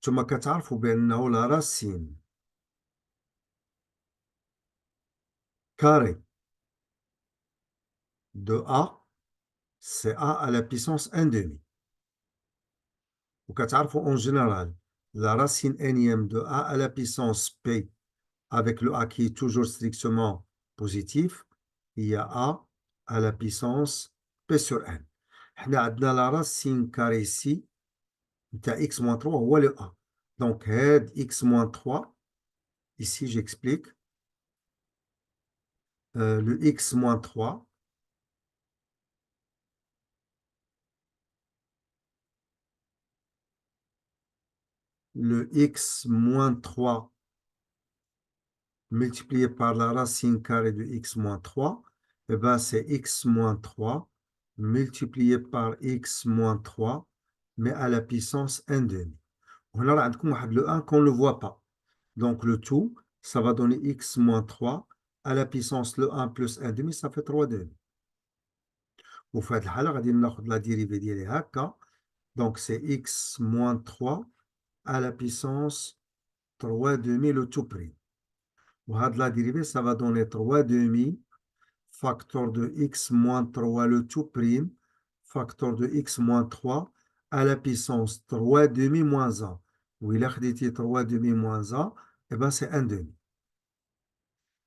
ثم كتعرفوا بأنه la racine carrée de a, c'est a à la puissance 1 demi. وكتعرفوا en général, la racine énième de a à la puissance p, avec le a qui est toujours strictement positif, il y a a à la puissance p sur n. احنا عندنا la racine carrée ici, نتاع x moins 3 هو le a. Donc, هاد x moins 3, ici j'explique, le x moins 3, le x moins 3 multiplié par la racine carrée de x moins 3, eh ben c'est x moins 3 multiplié par x moins 3, mais à la puissance 1 demi. On a le 1 qu'on ne voit pas. Donc le tout, ça va donner x moins 3 à la puissance le 1 plus 1 demi, ça fait 3 demi. وفي هذه الحالة غادي ناخذ لا ديريفي ديالي هكا. Donc c'est x moins 3 à la puissance 3 demi le tout prime. وهاد la dérivée, ça va donner 3 demi facteur de x moins 3 le tout prime, facteur de x moins 3 à la puissance 3 demi moins 1. Ou il a خديتي 3 demi moins 1, et ben c'est 1 demi.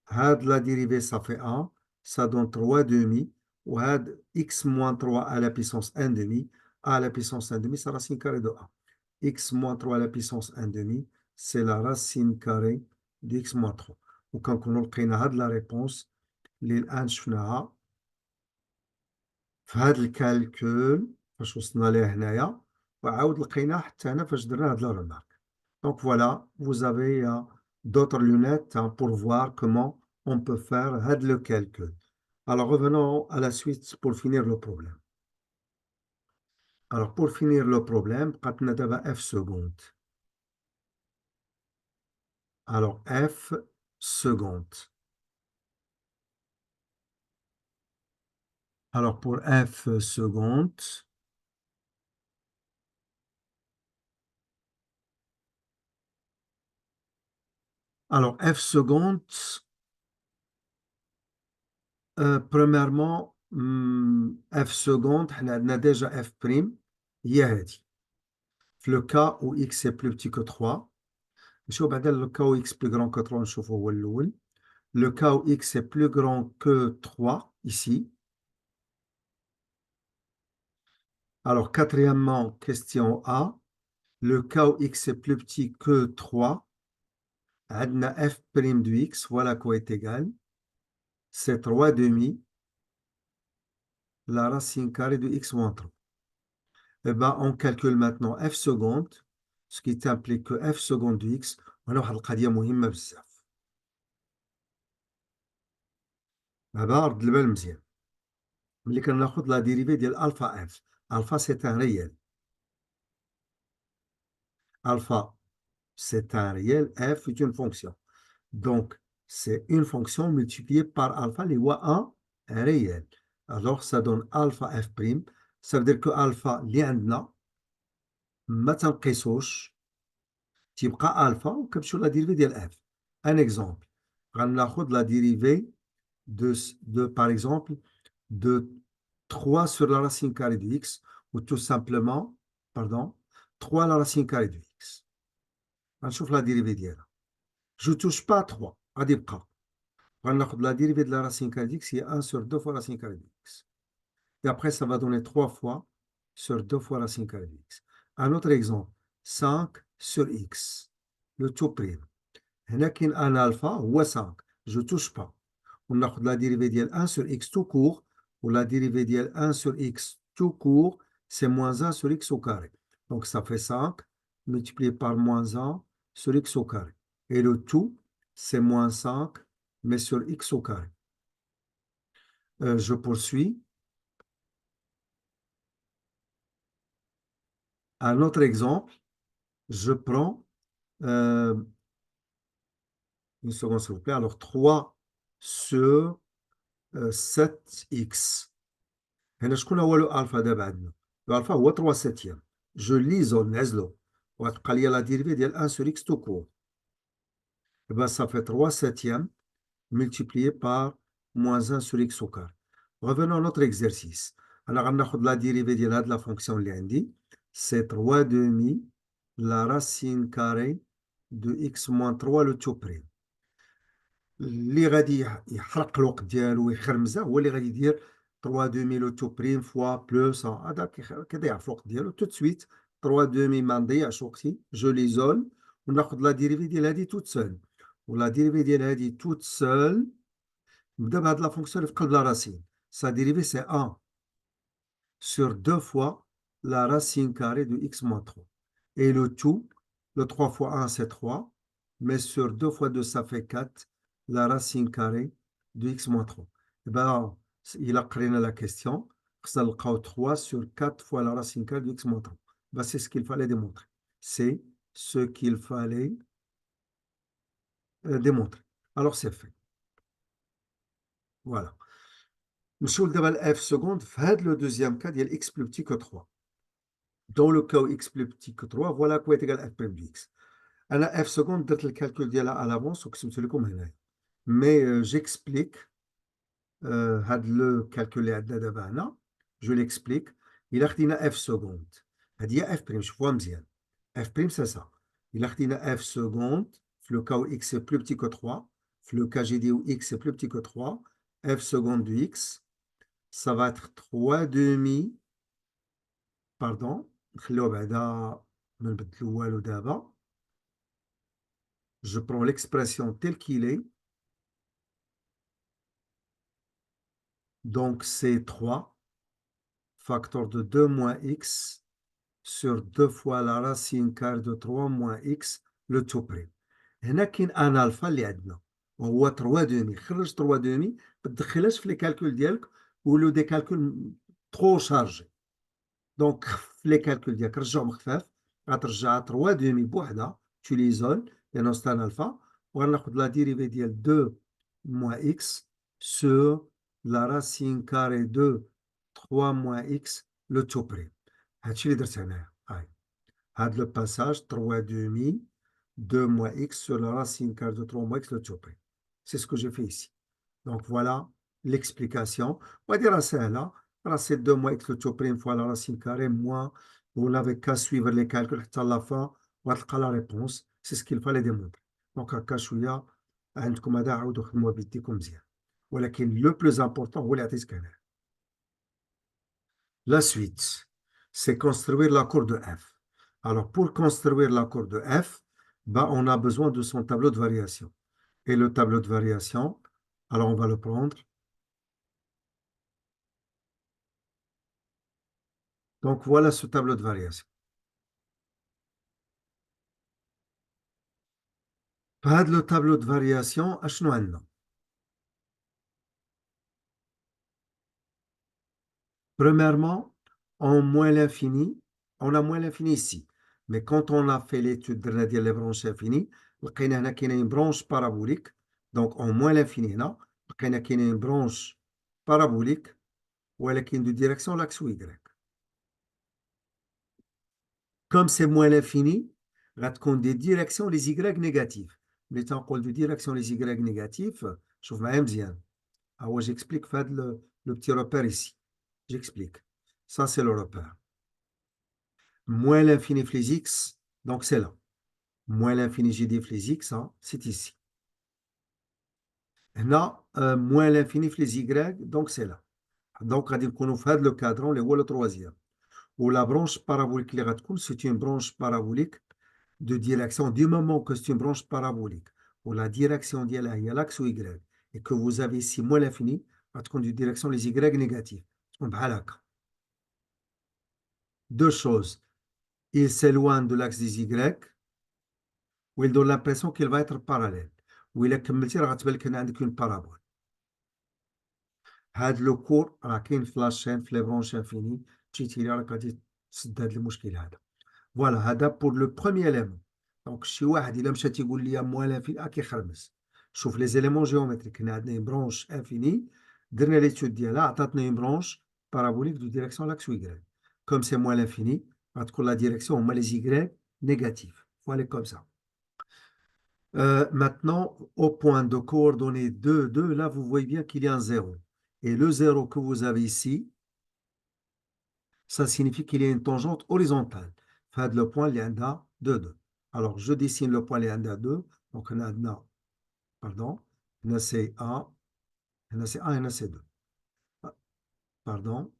Had la dérivée, ça fait 1, ça donne 3 demi. Ou had x moins 3 à la puissance 1 demi, à la puissance 1 demi, c'est la racine carrée de 1. X moins 3 à la puissance 1 demi, c'est la racine carrée de x moins 3. وكنكونوا لقينا هاد لا ريبونس اللي الآن شفناها في هاد الكالكول فاش وصلنا ليه هنايا وعاود لقيناه حتى هنا فاش درنا هاد لا ريمارك. Donc voilà, vous avez d'autres lunettes pour voir comment on peut faire هاد le calcul. Alors revenons à la suite pour finir le problème. Alors pour finir le problème, بقات لنا دابا f seconde. Alors f seconde. Alors, pour f seconde, alors f seconde, premièrement, f seconde, on a déjà f prime, هي هذه. Le cas où x est plus petit que 3, le cas où x est plus grand que 3, le cas où x est plus grand que 3, ici. Alors, quatrièmement, question A, le cas où x est plus petit que 3, on a f' de x, voilà quoi est égal, c'est 3 demi, la racine carrée de x moins 3. Eh bien, on calcule maintenant f seconde, ce qui implique que f seconde de x, on a une قضية مهمة بزاف. دابا رد البال مزيان. ملي كناخذ لا dérivée ديال alpha f, alpha c'est un réel. Alpha, c'est un réel, f est une fonction. Donc, c'est une fonction multipliée par alpha, les voix un réel. Alors, ça donne alpha f'. Ça veut dire que alpha, اللي عندنا ما تنقيسوش تيبقى alpha وكنمشيو لا dérivée ديال f. Un exemple, غناخذ la dérivée par exemple, de 3 sur la racine carrée de x, ou tout simplement, pardon, 3 à la racine carrée de x. غنشوف la dérivée ديالها. Je ne touche pas à 3, غادي يبقى. غناخذ la dérivée de la racine carrée de x, c'est 1 sur 2 fois la racine carrée de x. Et après, ça va donner 3 fois sur 2 fois la racine carrée de x. Un autre exemple, 5 sur x, le tout prime. هنا كاين un alpha هو 5. Je ne touche pas. On a la dérivée de 1 sur x tout court, ou la dérivée de 1 sur x tout court, c'est moins 1 sur x au carré. Donc ça fait 5 multiplié par moins 1 sur x au carré. Et le tout, c'est moins 5, mais sur x au carré. Je poursuis. Un autre exemple, je prends, une seconde s'il vous plaît, alors 3 sur 7x. هنا شكون هو لو الفا دابا عندنا؟ لو الفا هو 3 سيتيام. جو ليزو نعزلو وغتبقى ليا لا ديريفي ديال 1 sur x tout court. Et ben ça fait 3 septièmes multiplié par moins 1 sur x au carré. Revenons à notre exercice. Alors, on a la dérivée de la fonction اللي عندي, c'est 3 demi la racine carrée de x moins 3 le tout prime. اللي غادي يحرق الوقت ديالو ويخرمزه هو اللي غادي يدير 3 دومي لو تو بريم فوا بلوس هذا كيضيع في الوقت ديالو تو سويت. 3 دومي ما نضيعش وقتي، جو ليزول وناخذ لا ديريفي ديال هذه توت سول، ولا ديريفي ديال هذه توت سول نبدا بهاد لا فونكسيون اللي في قلب لا راسين. سا ديريفي سي 1 sur 2 fois la racine carrée de x moins 3. Et le tout, le 3 fois 1 c'est 3, mais sur 2 fois 2 ça fait 4, la racine carrée de x moins 3. Et bien, il a créé la question, ça le 3 sur 4 fois la racine carrée de x moins 3. Ben, c'est ce qu'il fallait démontrer. C'est ce qu'il fallait démontrer. Alors c'est fait. Voilà. Monsieur le f seconde, fait le deuxième cas, il y a x plus petit que 3. Dans le cas où x plus petit que 3, voilà quoi est égal à f prime de x. Alors, f seconde, درت الكالكول ديالها à l'avance وكتبت لكم هنايا. Mais j'explique هاد لو كالكول اللي عندنا دابا هنا، جو l'explique. إلا خدينا f seconde، هادي هي f prime، شوفوها مزيان. f prime c'est ça. إلا خدينا f seconde في le cas où x est plus petit que 3, في le cas j'ai dit où x est plus petit que 3, f seconde de x, ça va être 3 demi, pardon, نخليوها بعدا ما نبدلو والو دابا. Je prends l'expression telle qu'il est. Donc, c'est 3 facteur de 2 moins x sur 2 fois la racine carrée de 3 moins x le tout prime. هنا كاين ان الفا اللي عندنا وهو 3 دومي. خرج 3 دومي ما تدخلهاش في لي كالكول ديالك ولو دي كالكول ترو شارجي. دونك في لي كالكول ديالك رجعهم خفاف، غترجع 3 دومي بوحدها tu l'isoles لانه c'est un alpha وغناخذ لا ديريفي ديال 2 moins x sur la racine carrée de 3 moins x le tout prime. هادشي اللي درت هنايا. هاد le passage 3 demi 2 moins x sur la racine carrée de 3 moins x le tout prime. C'est ce que j'ai fait ici. Donc voilà l'explication. On va dire سهلة. C'est 2 moins x le tout prime fois la racine carrée moins. Vous n'avez qu'à suivre les calculs حتى la fin وتلقى la réponse. C'est ce qu'il fallait démontrer. Donc هكا شوية عندكم هذا عاودوا خدموها بيديكم مزيان. ولكن le plus important هو اللي عطيتك هنا. La suite, c'est construire la courbe de f. Alors, pour construire la courbe de f, bah, on a besoin de son tableau de variation. Et le tableau de variation, alors on va le prendre. Donc, voilà ce tableau de variation. Pas le tableau de variation, أشنو عندنا؟ Premièrement, en moins l'infini, on a moins l'infini ici. Mais quand on a fait l'étude de les branches infinies, لقينا هنا كاينه une branche parabolique. Donc en moins l'infini هنا لقينا كاينه une branche parabolique ولكن de direction l'axe y. Comme c'est moins l'infini, غتكون des directions les y négatives. ملي تنقول de direction les y négatives, شوف معايا مزيان. J'explique fait le petit repère ici. J'explique. Ça, c'est le repère. Moins l'infini plus x, donc c'est là. Moins l'infini GD plus x, hein, c'est ici. Là, moins l'infini plus y, donc c'est là. Donc, on va faire le cadran, le troisième. Où la branche parabolique, c'est une branche parabolique de direction, du moment que c'est une branche parabolique, où la direction d'y a l'axe y, et que vous avez ici moins l'infini, une direction les y négatives. Deux choses. Il s'éloigne de l'axe des y, ou il donne l'impression qu'il va être parallèle. Ou il a كملتي راه غتبان لك هنا عندك une parabole. هاد لو كور راه كاين في لاشين في لي برونش انفيني مشيتي لي راك غادي تسد هاد المشكل هذا. فوالا هذا بور لو بروميير إيليمون. دونك شي واحد الا مشى تيقول لي موان لانفيني كيخرمس. شوف لي زيليمون جيومتريك هنا عندنا اون برونش انفيني درنا ليتود ديالها عطاتنا اون برونش بارابوليك دو ديريكسيون لاكس ويكغيك. كوم سي موان لانفيني غتكون لا ديريكسيون هما لي زيكغيك نيجاتيف. فوالا كوم سا. Maintenant, au point de coordonnées 2, 2, là, vous voyez bien qu'il y a un 0. Et le 0 que vous avez ici, ça signifie qu'il y a une tangente horizontale. Faites le point, il y a 2, 2. Alors, je dessine le point, il y a 2. Donc, on a, pardon, on a c'est 1, on a c'est 1 et on a c'est 2. Pardon.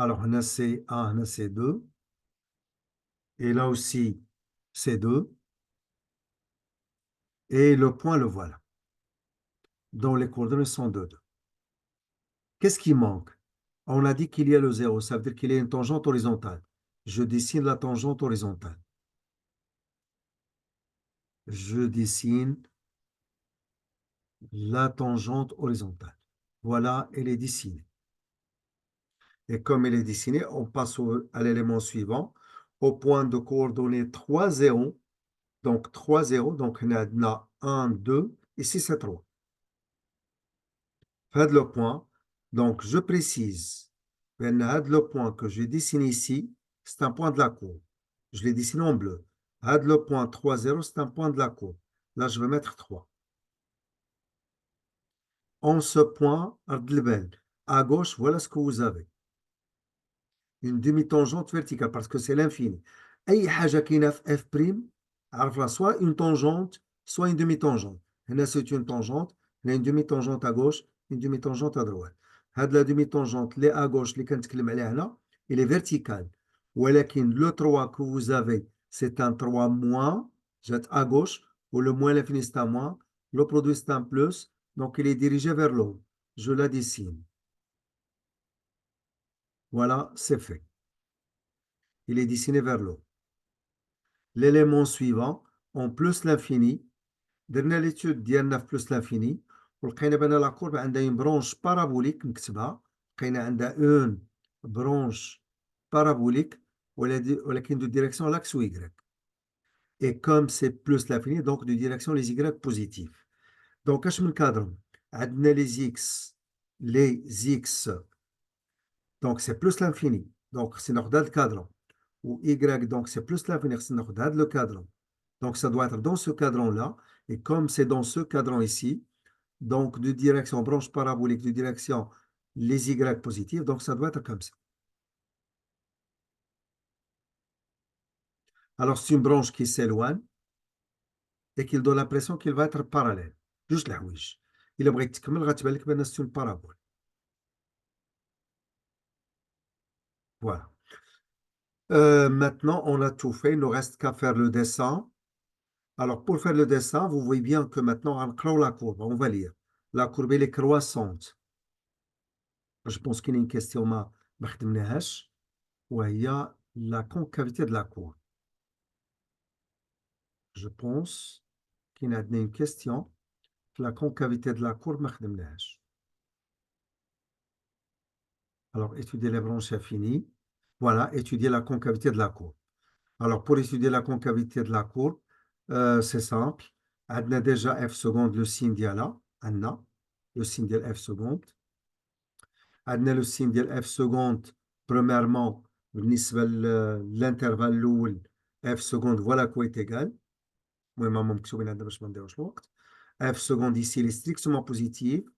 Alors, on a c'est 1, on a c'est 2. Et là aussi, c'est 2. Et le point, le voilà. Donc, les coordonnées sont 2, 2. Qu'est-ce qui manque? On a dit qu'il y a le 0, ça veut dire qu'il y a une tangente horizontale. Je dessine la tangente horizontale. Je dessine la tangente horizontale. Voilà, elle est dessinée. Et comme elle est dessinée, on passe à l'élément suivant, au point de coordonnées 3, 0. Donc 3, 0, donc on a 1, 2, ici c'est 3. Faites le point. Donc je précise, le point que je dessine ici, c'est un point de la courbe. Je l'ai dessiné en bleu. Le point 3, 0, c'est un point de la courbe. Là, je vais mettre 3. En ce point, à gauche, voilà ce que vous avez. Une demi-tangente verticale, parce que c'est l'infini. أي حاجة كاينة في f', عرفها soit une tangente, soit une demi-tangente. Là, c'est une tangente, là, une demi-tangente à gauche, une demi-tangente à droite. هاد la demi-tangente, les à gauche, اللي كنتكلم عليها هنا, il est vertical. ولكن le 3 que vous avez, c'est un 3 moins, jette à gauche, ou le moins l'infini c'est un moins, le produit c'est un plus, donc il est dirigé vers le haut. Je la dessine. Voilà, c'est fait. Il est dessiné vers le haut. L'élément suivant, en plus l'infini, درنا l'étude ديالنا في plus l'infini, ولقينا بان لا كورب عندها une branche parabolique نكتبها، لقينا عندها une branche parabolique ولكن de direction l'axe y. Et comme c'est plus l'infini, donc de direction les y positifs. Donc, اش من cadre عندنا les x, donc c'est plus l'infini. Donc, c'est notre cadre. Ou y, donc c'est plus l'infini, c'est notre le cadre. Donc, ça doit être dans ce cadran-là. Et comme c'est dans ce cadran ici, donc de direction branche parabolique, de direction les y positifs, donc ça doit être comme ça. Alors, c'est une branche qui s'éloigne et qui donne l'impression qu'il va être parallèle. Juste la wish. Il a تكمل غتبان لك بان c'est une parabole. Voilà. Maintenant, on a tout fait. Il ne nous reste qu'à faire le dessin. Alors, pour faire le dessin, vous voyez bien que maintenant, on clôt la courbe. On va lire. La courbe, elle est croissante. Je pense qu'il y a une question ما خدمناهاش وهي la concavité de la courbe. Je pense qu'il y a une question la concavité de la courbe ما خدمناهاش. Alors, étudier les branches infinies. Voilà, étudier la concavité de la courbe. Alors, pour étudier la concavité de la courbe, c'est simple. On a déjà f seconde, le signe ديالها. On a le signe de f seconde. On a le signe de f seconde, premièrement, بالنسبة l'intervalle الأول f seconde, voilà quoi est égal. المهم هما مكتوبين عندنا باش ما نضيعوش الوقت. f seconde ici, elle est strictement positive.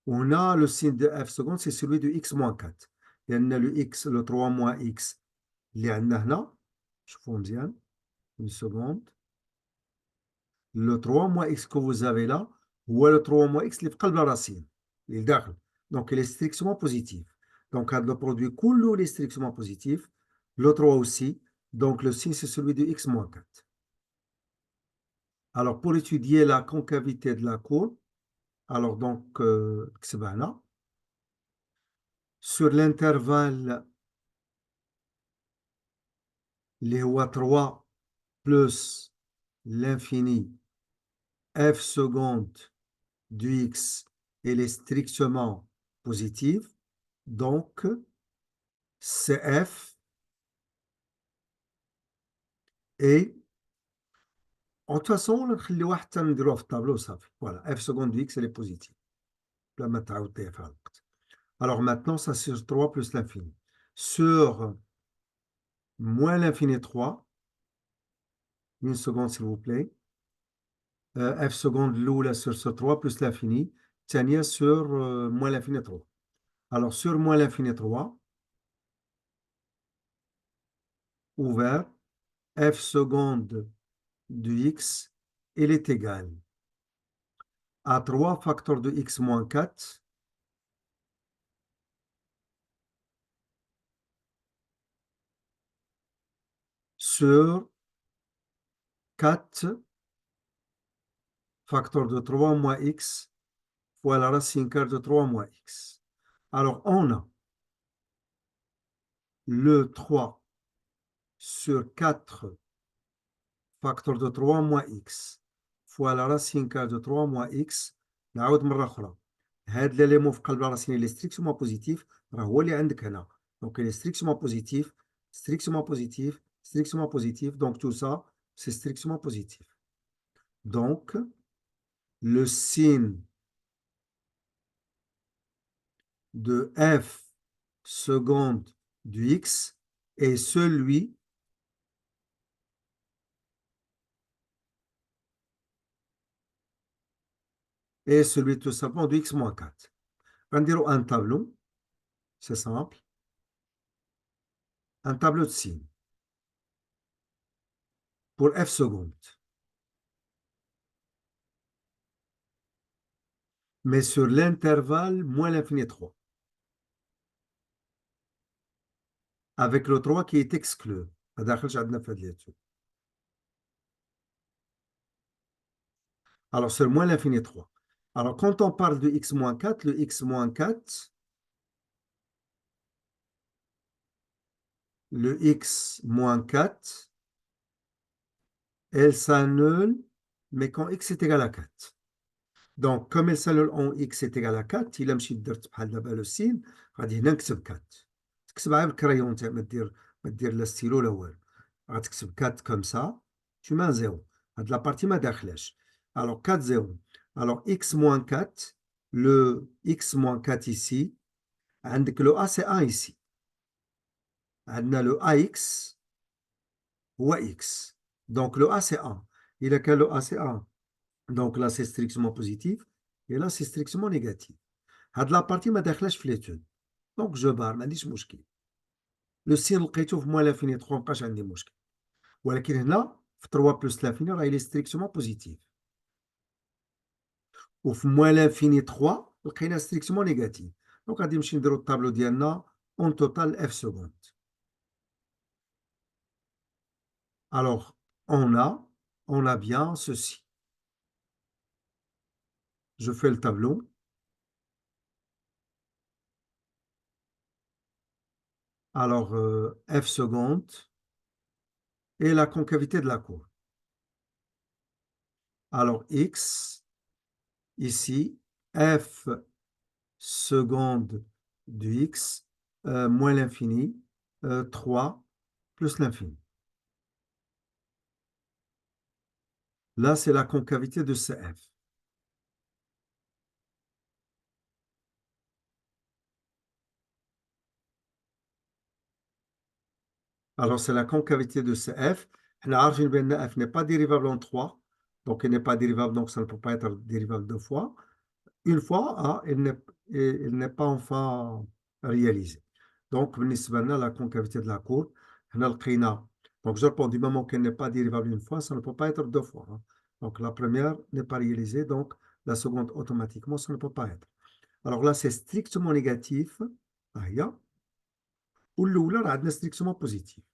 On a le signe de f seconde, c'est celui de x moins 4. Il y a le x, le 3 moins x. اللي عندنا هنا شوفوا مزيان une seconde. Le 3 moins x que vous avez là, ou le 3 moins x اللي في قلب الرacine, اللي لداخل. Donc, il est strictement positif. Donc, le produit كله il est strictement positif. Le 3 aussi. Donc, le signe, c'est celui de x moins 4. Alors, pour étudier la concavité de la courbe, alors donc, sur l'intervalle اللي هو 3 plus l'infini f seconde du x, elle est strictement positive. Donc, CF et de toute façon, نخليوها حتى نديروها في الطابلو صافي. Voilà, f seconde de x, elle est positive. بلا ما تعاود تضيع فيها الوقت. Alors maintenant, ça c'est sur 3 plus l'infini. Sur moins l'infini 3, une seconde s'il vous plaît. f seconde الأولى sur ce 3 plus l'infini. الثانية sur moins l'infini 3. Alors sur moins l'infini 3, ouvert, f seconde de x, elle est égale à 3 facteurs de x moins 4 sur 4 facteurs de 3 moins x fois la racine carrée de 3 moins x. Alors, on a le 3 sur 4 facteurs de 3 moins x fois la racine carrée de 3 moins x. نعاود مرة أخرى. هذا l'élément في قلب الرacine il est strictement positif. راه هو اللي عندك هنا. Donc, il est strictement positif, strictement positif, strictement positif. Donc, tout ça, c'est strictement positif. Donc, le signe de f seconde du x est celui tout simplement de x moins 4. On va dire un tableau, c'est simple, un tableau de signes pour f seconde. Mais sur l'intervalle moins l'infini 3. Avec le 3 qui est exclu. Alors, sur moins l'infini 3. Alors, quand on parle de x moins 4, le x moins 4, le x moins 4, elle s'annule, mais quand x est égal à 4. Donc, comme elle s'annule en x est égal à 4, il a مشيت درت بحال دابا لو سين غادي هنا نكتب 4. تكتبها بالكريون ما دير ما دير لا ستيلو لا والو. غتكتب 4 comme ça, tu mets un 0. هاد la partie ما داخلاش. Alors 4 0. Alors x moins 4, le x moins 4 ici, عندك le a c'est 1 ici. عندنا le ax هو x. Donc le a c'est 1. Il a que le a c'est 1. Donc là c'est strictement positif et là c'est strictement négatif. هاد la partie ما داخلاش في l'étude. Donc je barre, ما عنديش مشكل. لو سين لقيته في موان لافيني 3 مابقاش عندي مشكل. ولكن هنا في 3 بلس لافيني راه إلي ستريكتومون بوزيتيف. وفي موان لافيني 3 لقينا ستريكتومون نيجاتيف. دونك غادي نمشي نديرو الطابلو ديالنا اون توتال اف سكوند. Alors, on a bien ceci. Je fais le tableau. Alors, f seconde et la concavité de la courbe. Alors, x, ici, f seconde du x, moins l'infini, 3 plus l'infini. Là, c'est la concavité de ce f. Alors, c'est la concavité de ce f. La f n'est pas dérivable en 3. Donc, elle n'est pas dérivable, donc ça ne peut pas être dérivable deux fois. Une fois, elle n'est pas enfin réalisée. Donc, la concavité de la courbe, donc je réponds du moment qu'elle n'est pas dérivable une fois, ça ne peut pas être deux fois. Hein. Donc, la première n'est pas réalisée, donc la seconde, automatiquement, ça ne peut pas être. Alors là, c'est strictement négatif. Ou le strictement positif.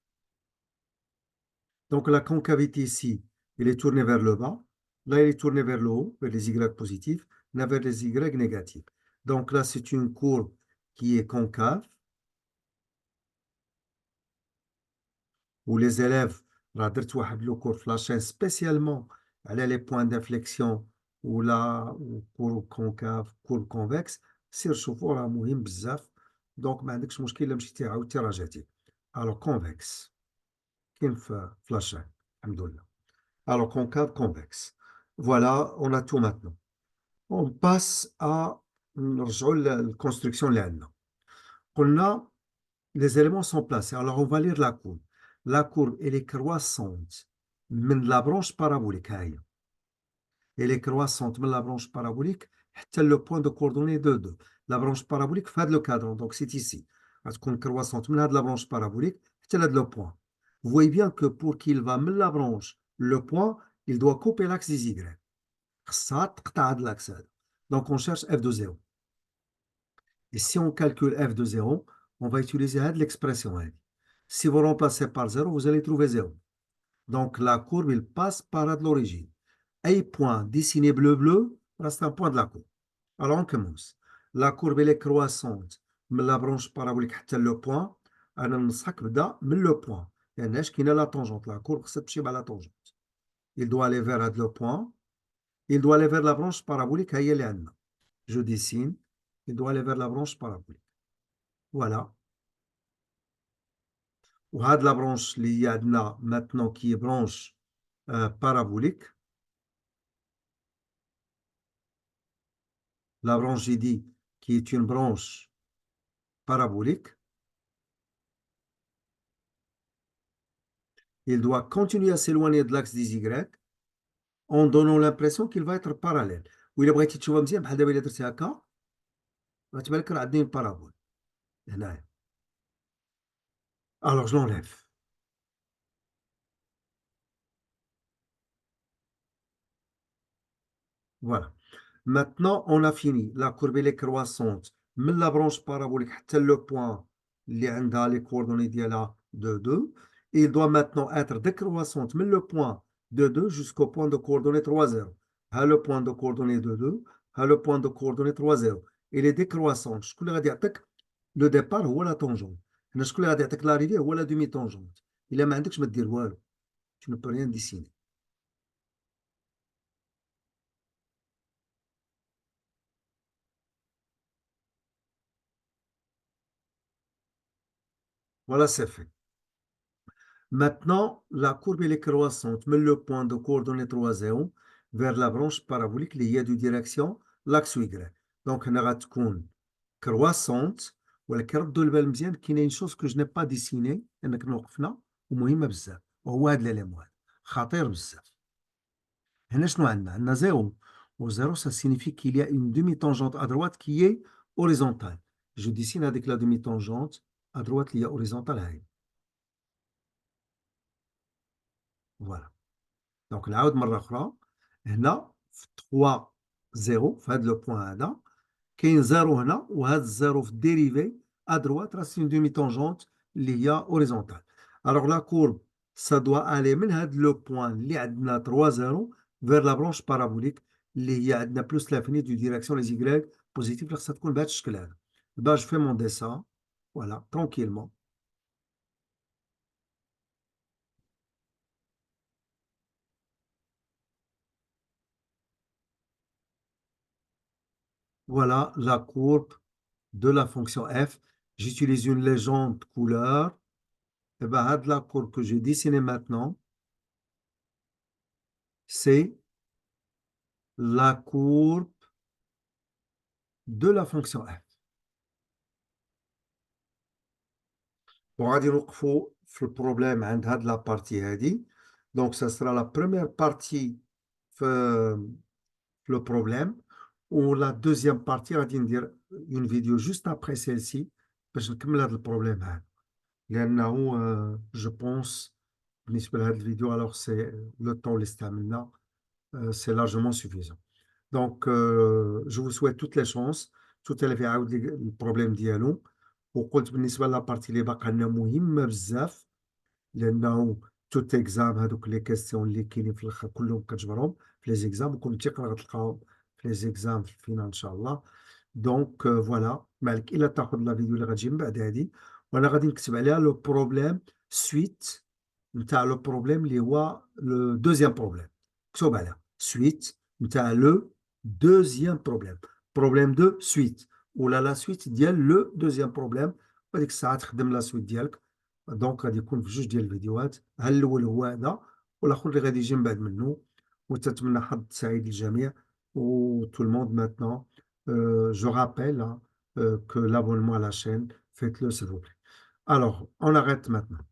Donc, la concavité ici, elle est tournée vers le bas. Là, elle est tournée vers le haut, vers les Y positifs, là, vers les Y négatifs. Donc là, c'est une courbe qui est concave, où les élèves, le cours flashing spécialement, les points d'inflexion, ou là, ou courbe concave, courbe convexe, سيرشوفوا راه مهم بزاف. دونك ما عندكش مشكل الا مشيتي عاودتي راجعتي. Alors convexe كاين في flashing الحمد لله. Alors concave, convexe. Voilà, on a tout maintenant. On passe à la construction. On a les éléments sont placés. Alors on va lire la courbe. La courbe, elle est croissante de la branche parabolique. Elle est croissante de la branche parabolique jusqu'à le point de coordonnée de 2. La branche parabolique fait le cadran, donc c'est ici. Parce qu'on croissante de la branche parabolique jusqu'à le point. Vous voyez bien que pour qu'il va de la branche, le point, il doit couper l'axe des Y. Donc on cherche f de 0. Et si on calcule f de 0, on va utiliser l'expression. Si vous remplacez par 0, vous allez trouver 0. Donc la courbe, il passe par l'origine. Un point dessiné bleu-bleu, c'est un point de la courbe. Alors on commence. La courbe elle est croissante de la branche parabolique jusqu'à le point. On a le point. Il y a la tangente. La courbe, c'est la tangente. Il doit aller vers le point. Il doit aller vers la branche parabolique. Je dessine. Il doit aller vers la branche parabolique. Voilà. Ou la branche maintenant qui est branche parabolique. La branche, j'ai dit, qui est une branche parabolique. Il doit continuer à s'éloigner de l'axe des Y en donnant l'impression qu'il va être parallèle. وإلا بغيتي تشوفها مزيان بحال دابا إلا درتي هكا غتبان لك راه عندي بارابول هنايا. Alors je l'enlève. Voilà. Maintenant, on a fini. La courbe est croissante. من la branche parabolique حتى le point اللي عندها les coordonnées ديالها de 2. Et il doit maintenant être décroissante من le point de 2 jusqu'au point de coordonnée 3, 0. ها le point de coordonnée de 2, ها le point de coordonnée 3, 0. Il est décroissant. شكون اللي غادي يعطيك لو ديبار هو لا طونجون. هنا شكون اللي غادي يعطيك لاريفي هو لا دومي طونجونت. الا ما عندكش ما دير والو. Tu ne peux rien dessiner. Voilà, c'est fait. Maintenant, la courbe elle est croissante. Mais le point de coordonnée 3, 0 vers la branche parabolique اللي هي de direction l'axe Y. Donc, هنا غتكون croissante. ولكن ردوا البال مزيان كاينه شوز كو جو ني با ديسيني انك وقفنا ومهمه بزاف وهو هذا الاليمون هذا خطير بزاف. هنا شنو عندنا؟ عندنا زيرو و زيرو ça signifie qu'il y a une demi-tangente à droite qui est horizontale. Je dessine avec la demi-tangente à droite اللي هي horizontale هاي. Voilà. Donc نعاود مرة أخرى هنا في 3 0 في هذا لو بوان هذا كاين زيرو هنا وهذا الزيرو في الديريفي ادروات راه سي دومي طونجونت اللي هي اوريزونتال. الوغ لا كورب سا دوا الي من هذا لو بوان اللي عندنا 3 0 فير لا برونش بارابوليك اللي هي عندنا بلوس لافيني دو ديريكسيون لي زيكغيك بوزيتيف اللي خصها تكون بهذا الشكل هذا. دابا جو في مون ديسان فوالا ترونكيلمون. Voilà la courbe de la fonction f. J'utilise une légende couleur. Et bien, la courbe que j'ai dessinée maintenant, c'est la courbe de la fonction f. وغادي نوقفوا في البروبليم عند هاد لا بارتي هادي. دونك ça sera la première partie في لو بروبليم. ولا دوزيام بارتي غادي ندير اون فيديو جوست ابري سيلسي باش نكمل هاد البروبليم هذا لانه جو بونس بالنسبه لهاد الفيديو الوغ سي لو طون اللي استعملنا سي لارجومون سوفيزون. دونك جو vous souhaite toutes les chances. توت اللي يعاود لي البروبليم ديالو. وقلت بالنسبه لابارتي اللي باقا لنا مهمه بزاف لانه توت اكزام هذوك لي كيستيون اللي كاينين في الاخر كلهم كتجبرهم في لي زيكزام وكل تيقرا غتلقاهم في لي زيكزام في الفينال ان شاء الله. دونك فوالا مالك الا تاخذ لا فيديو اللي غتجي من بعد هذه وانا غادي نكتب عليها لو بروبليم سويت نتاع لو بروبليم اللي هو لو دوزيام بروبليم. مكتوب عليها سويت نتاع لو دوزيام بروبليم. بروبليم دو سويت ولا لا سويت ديال لو دوزيام بروبليم. هذيك الساعه تخدم لا سويت ديالك. دونك غادي يكون في جوج ديال الفيديوهات. ها الاول هو هذا والاخر اللي غادي يجي من بعد منه. وتتمنى حظ سعيد للجميع. و tout le monde maintenant je rappelle que l'abonnement à la chaîne faites-le s'il vous plaît. Alors on arrête maintenant.